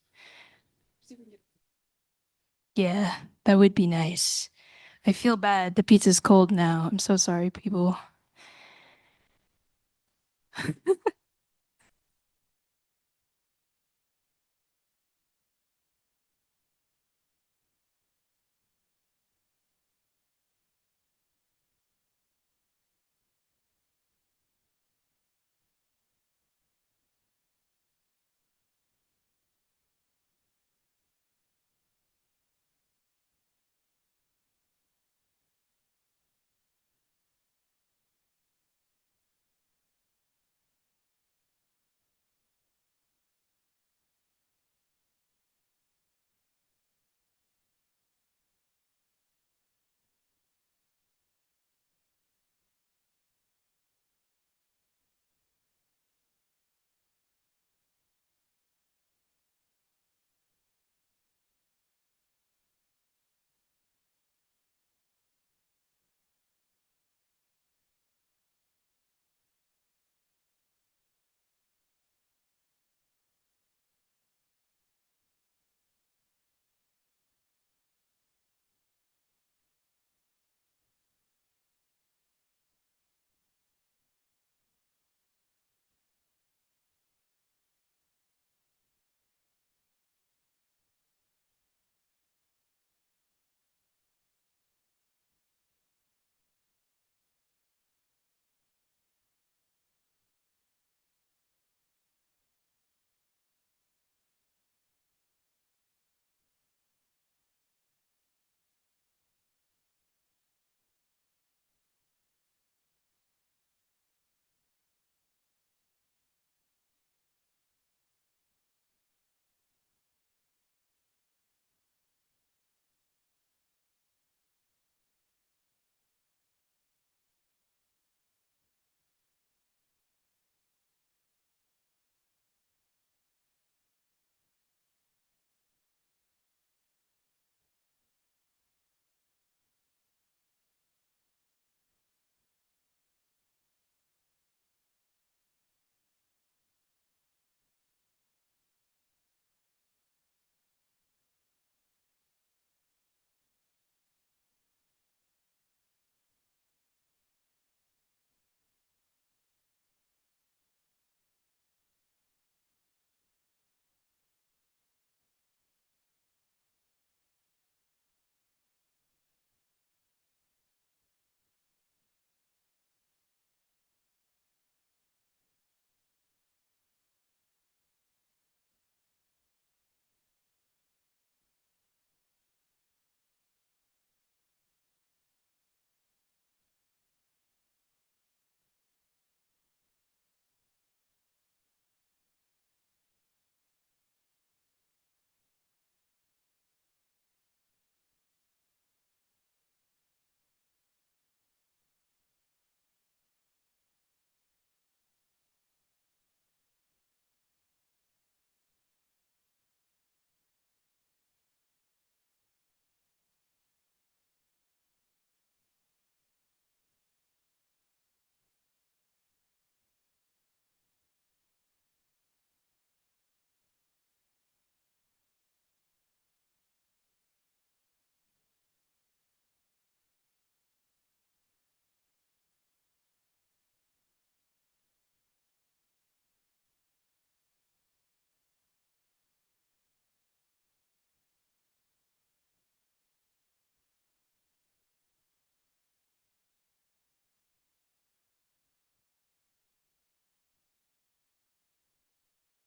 Yeah, that would be nice. I feel bad. The pizza's cold now. I'm so sorry, people.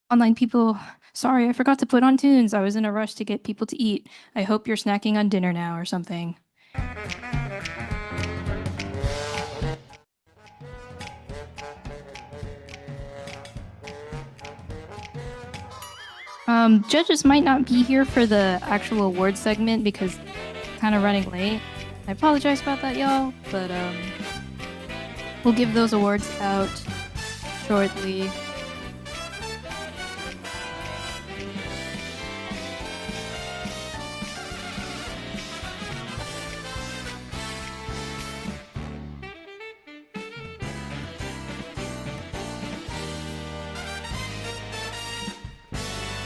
Online people, sorry, I forgot to put on tunes. I was in a rush to get people to eat. I hope you're snacking on dinner now or something. Judges might not be here for the actual award segment because kind of running late. I apologize about that, y'all, but we'll give those awards out shortly.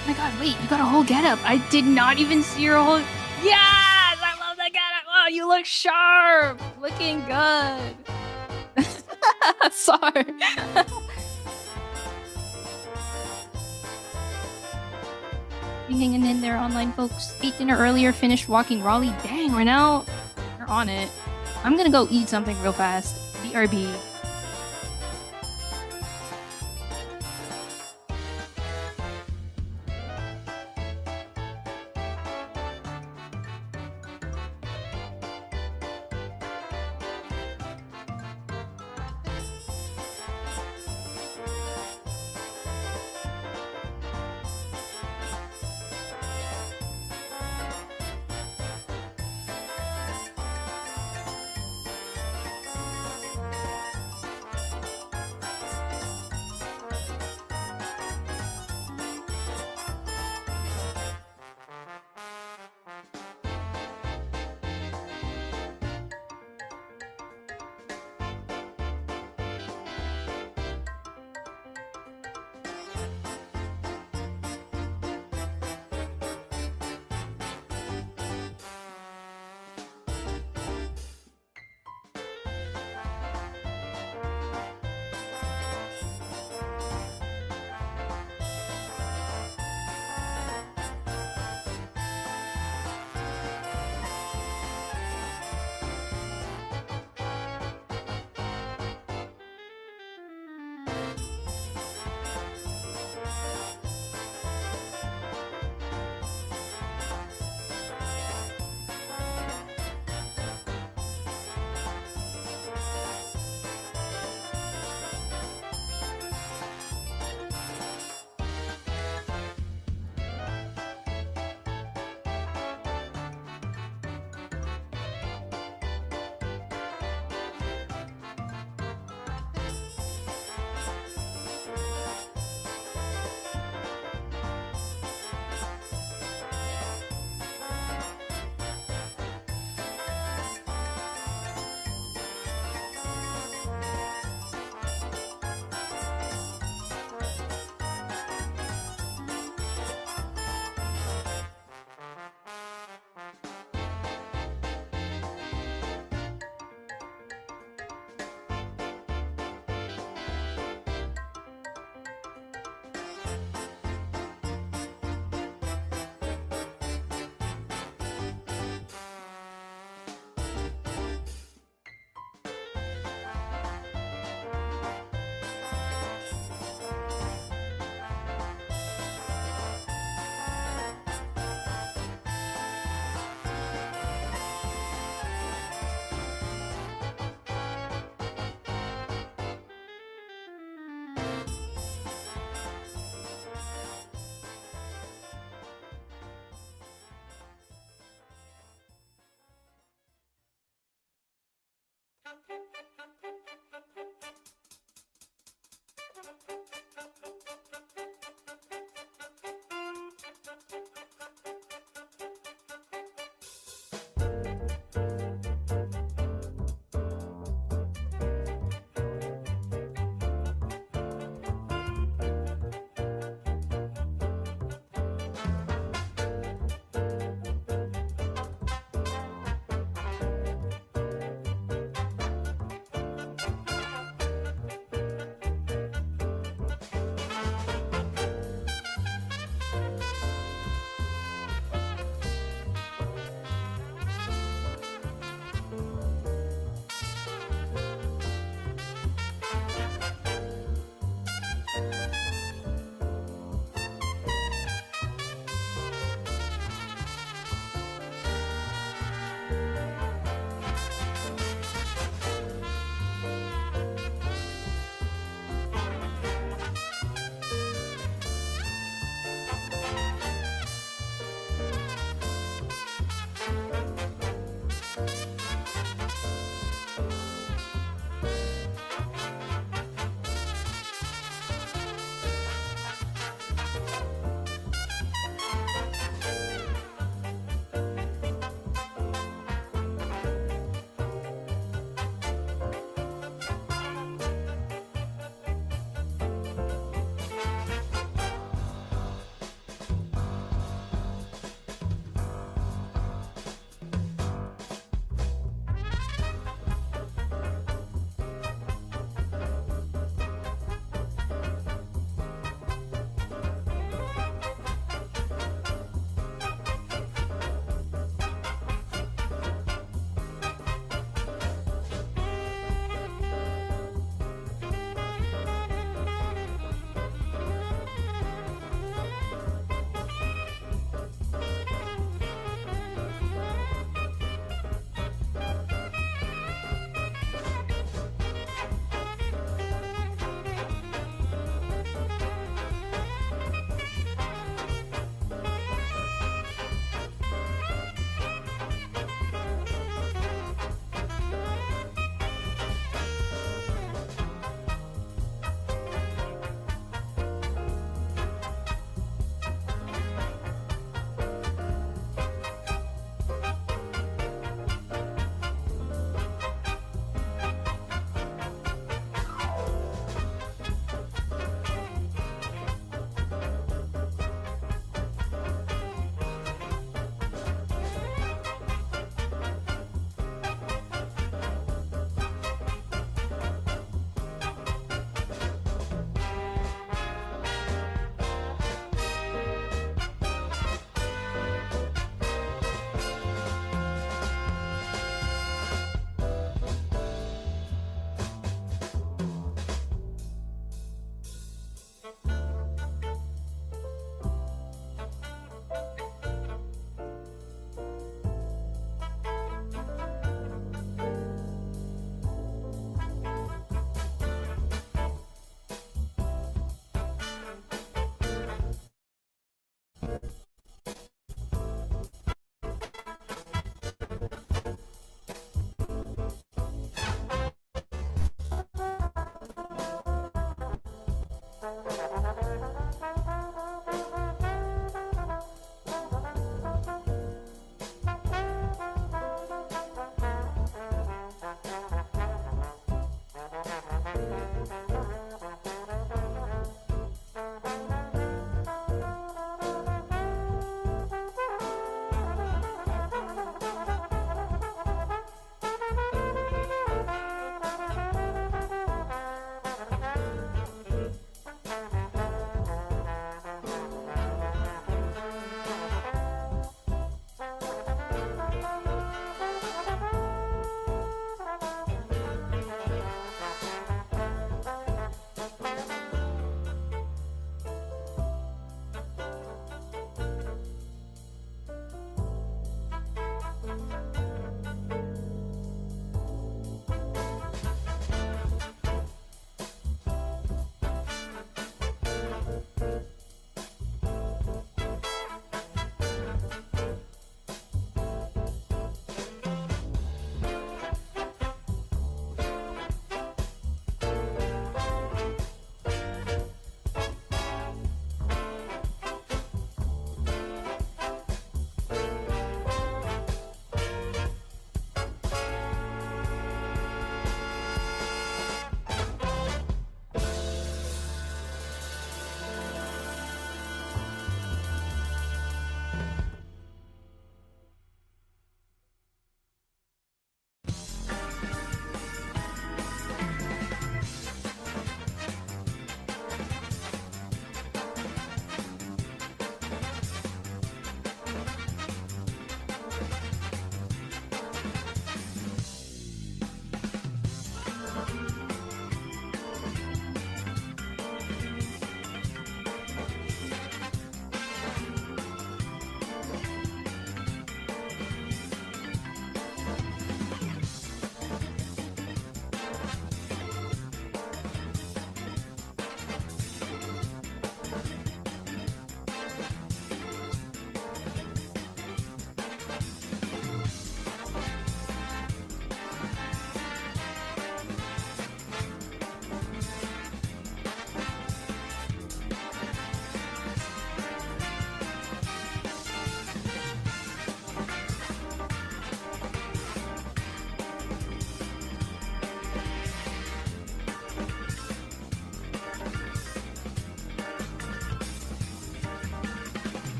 Oh my god, wait, you got a whole getup. I did not even see your whole. Yes! I love the getup! Oh, you look sharp! Looking good. Sorry. You hanging in there, online folks? Ate dinner earlier, finished walking Raleigh. Dang, Renell, you're on it. I'm gonna go eat something real fast. BRB.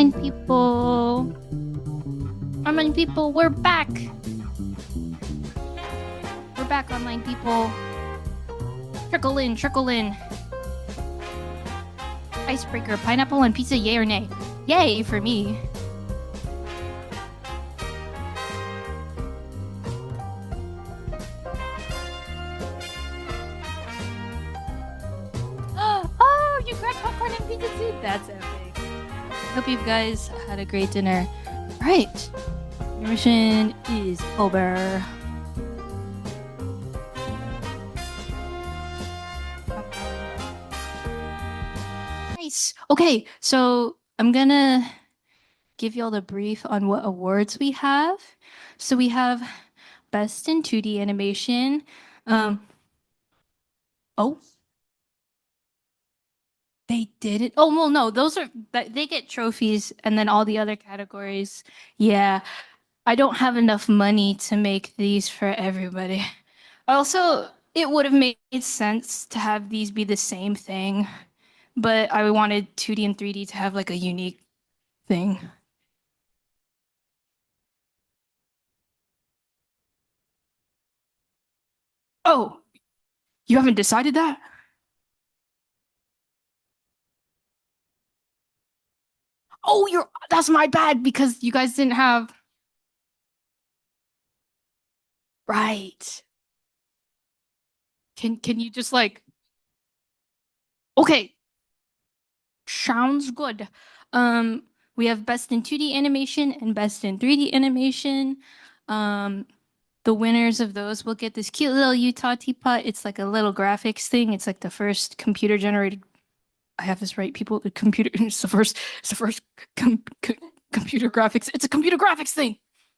online people. Online people, we're back. We're back, online people. Trickle in, trickle in. Icebreaker, pineapple on pizza, yay or nay? Yay for me. Oh, you grabbed popcorn and pizza too? That's epic. Hope you guys had a great dinner. Right. Your mission is over. Nice. Okay, so I'm gonna give y'all the brief on what awards we have. So we have Best in 2D Animation. Oh. They did it. Oh, well, no, those are, they get trophies and then all the other categories. Yeah, I don't have enough money to make these for everybody. Also, it would have made sense to have these be the same thing, but I wanted 2D and 3D to have like a unique thing. Oh, you haven't decided that? Oh, that's my bad because you guys didn't have. Right. Can you just like. Okay. Sounds good. We have best in 2D animation and best in 3D animation. The winners of those will get this cute little Utah teapot. It's like a little graphics thing. It's like the first computer generated. I have this right, people. The computer. It's the first computer graphics. It's a computer graphics thing.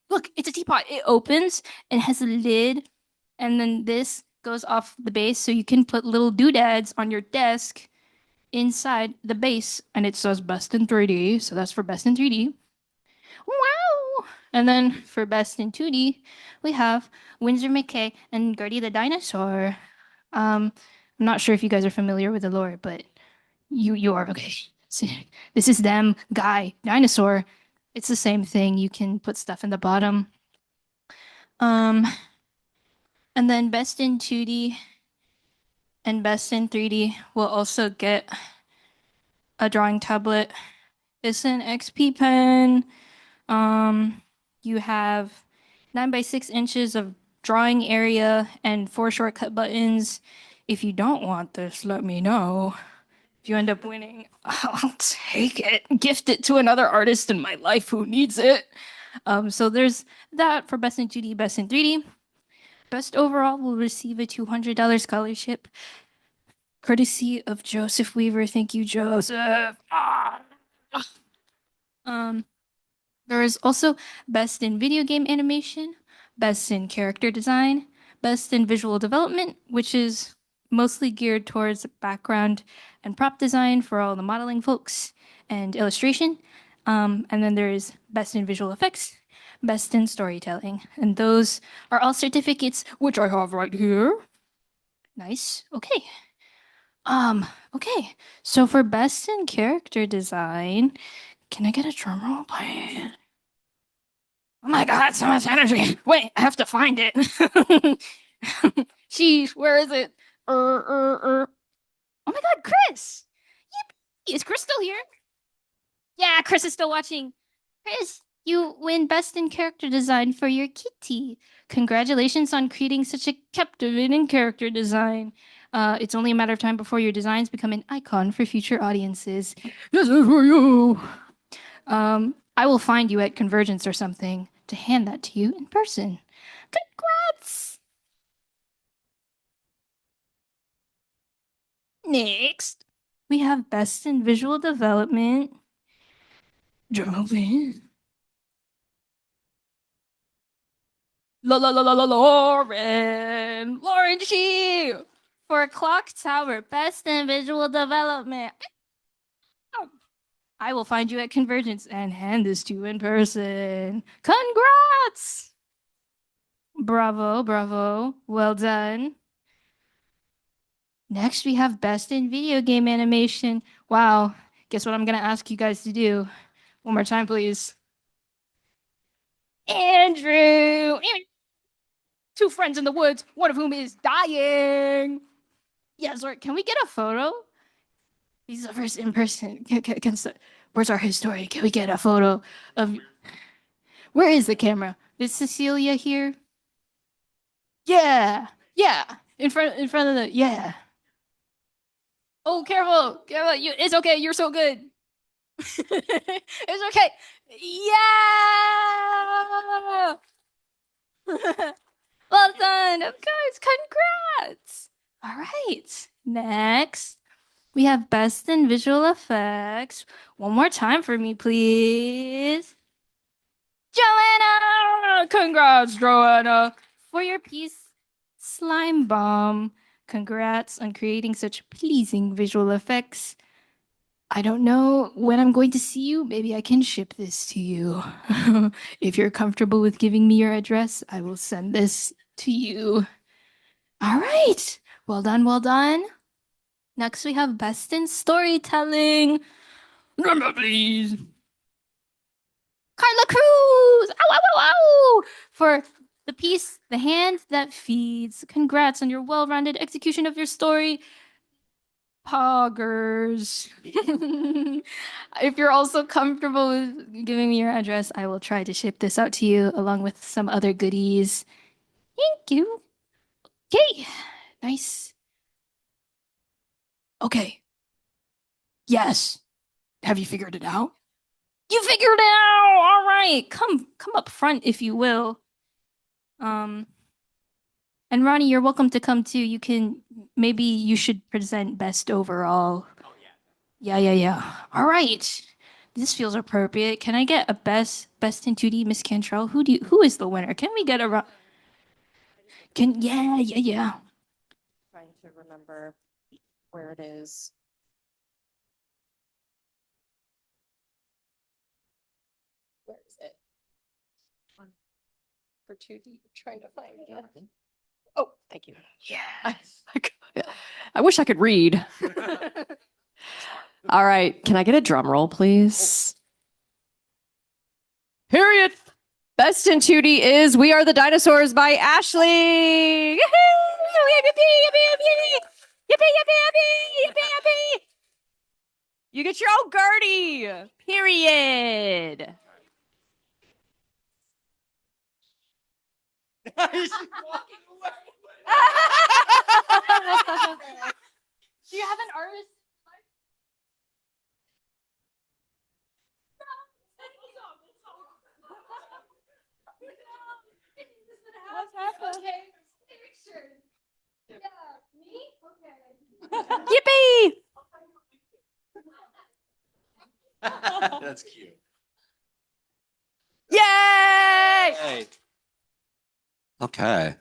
Look, it's a teapot. It opens and has a lid, and then this goes off the base, so you can put little doodads on your desk inside the base, and it says best in 3D. So that's for best in 3D. Wow! And then for best in 2D, we have Windsor McKay and Gertie the dinosaur. I'm not sure if you guys are familiar with the lore, but you are. Okay. So this is them, guy, dinosaur. It's the same thing. You can put stuff in the bottom. And then best in 2D and best in 3D will also get a drawing tablet. It's an XP pen. You have 9 by 6 inches of drawing area and 4 shortcut buttons. If you don't want this, let me know. If you end up winning, I'll take it. Gift it to another artist in my life who needs it. So there's that for best in 2D, best in 3D. Best overall will receive a $200 scholarship, courtesy of Joseph Weaver. Thank you, Joseph. There is also best in video game animation, best in character design, best in visual development, which is mostly geared towards background and prop design for all the modeling folks and illustration. And then there's best in visual effects, best in storytelling. And those are all certificates, which I have right here. Nice. Okay. Okay. So for best in character design, can I get a drum roll, please? Oh my god, so much energy. Wait, I have to find it. Sheesh, where is it? Oh my god, Chris! Yippee! Is Chris still here? Yeah, Chris is still watching. Chris, you win best in character design for your kitty. Congratulations on creating such a captivating character design. It's only a matter of time before your designs become an icon for future audiences. This is for you. I will find you at Convergence or something to hand that to you in person. Congrats! Next, we have Best in Visual Development. Lauren. Lauren Chi for Clock Tower, Best in Visual Development. I will find you at Convergence and hand this to you in person. Congrats! Bravo, bravo. Well done. Next, we have Best in Video Game Animation. Wow. Guess what I'm going to ask you guys to do? One more time, please. Andrew. Two friends in the woods, one of whom is dying. Yeah, Zord, can we get a photo? This is the first in person. Where's our historian? Can we get a photo of? Where is the camera? Is Cecilia here? Yeah, yeah. In front of the yeah. Oh, careful, careful. It's okay. You're so good. It's okay. Yeah. Well done. Of course. Congrats. All right. Next, we have Best in Visual Effects. One more time for me, please. Joanna! Congrats, Joanna, for your piece, Slime Bomb. Congrats on creating such pleasing visual effects. I don't know when I'm going to see you. Maybe I can ship this to you. If you're comfortable with giving me your address, I will send this to you. All right. Well done, well done. Next, we have Best in Storytelling. Number, please. Carla Cruz! Ow, ow, ow, ow! For the piece, The Hand That Feeds. Congrats on your well-rounded execution of your story. Poggers. If you're also comfortable with giving me your address, I will try to ship this out to you along with some other goodies. Thank you. Okay, nice. Okay. Yes. Have you figured it out? You figured it out. All right. Come up front if you will. And Ronnie, you're welcome to come too. Maybe you should present best overall. Oh yeah. Yeah. All right. This feels appropriate. Can I get a best in 2D, Miss Cantrell? Who is the winner? Can we get a yeah. Trying to remember where it is. Where is it? For 2D, trying to find it. Oh, thank you. Yeah. I wish I could read. All right, can I get a drum roll, please? Period. Best in 2D is We Are the Dinosaurs by Ashley. Yippee! Yippee! You get your own Gertie. Period. Do you have an artist? What's happened? Okay. Yeah, me? Okay. Yippee! That's cute. Yay! Hey. Okay.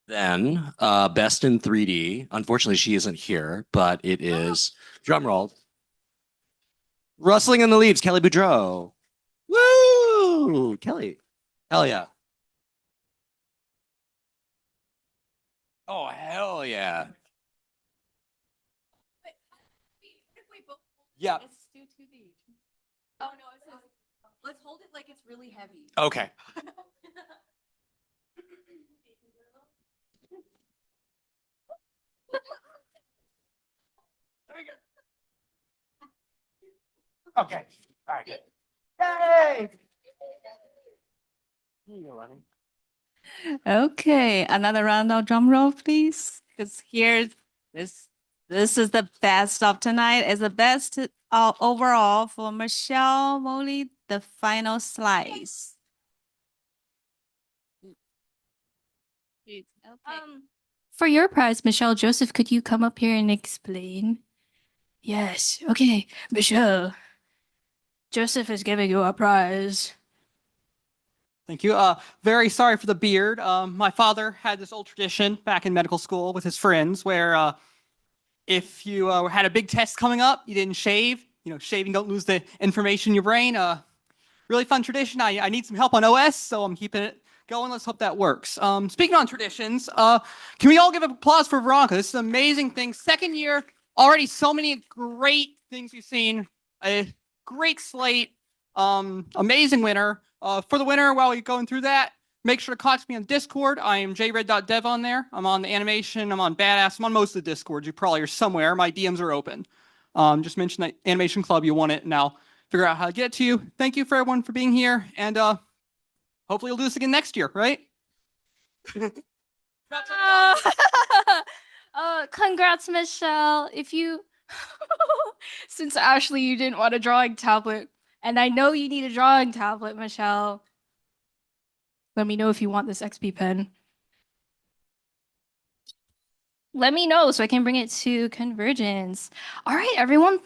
Then, Best in 3D. Unfortunately, she isn't here, but it is, drum roll, Rustling in the Leaves, Kelly Boudreau. Woo! Kelly. Hell yeah. Oh, hell yeah. Yeah. Let's do 2D. Oh no, it says, let's hold it like it's really heavy. Okay. Okay. All right, good. Yay! Okay, another round of drum roll, please. Because here, this is the best of tonight. It's the best overall for Michelle Molly, the final slice. For your prize, Michelle Joseph, could you come up here and explain? Yes. Okay, Michelle. Joseph is giving you a prize. Thank you. Very sorry for the beard. My father had this old tradition back in medical school with his friends where if you had a big test coming up, you didn't shave. You know, shaving don't lose the information in your brain. Really fun tradition. I need some help on OS, so I'm keeping it going. Let's hope that works. Speaking on traditions, can we all give applause for Veronica? This is an amazing thing. Second year, already so many great things we've seen. great slate, amazing winner. For the winner, while you're going through that, make sure to contact me on Discord. I am jred.dev on there. I'm on the animation. I'm on Badass. I'm on most of the Discords. You probably are somewhere. My DMs are open. Just mention that Animation Club. You want it, and I'll figure out how to get it to you. Thank you for everyone for being here, and hopefully we'll do this again next year, right? Congrats, Michelle. If you, since Ashley, you didn't want a drawing tablet, and I know you need a drawing tablet, Michelle. Let me know if you want this XP pen. Let me know so I can bring it to Convergence. All right, everyone.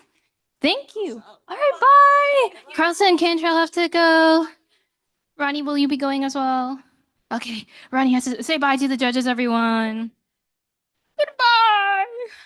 Thank you. All right, bye. Carlson and Cantrell have to go. Ronnie, will you be going as well? Okay, Ronnie has to say bye to the judges, everyone. Goodbye.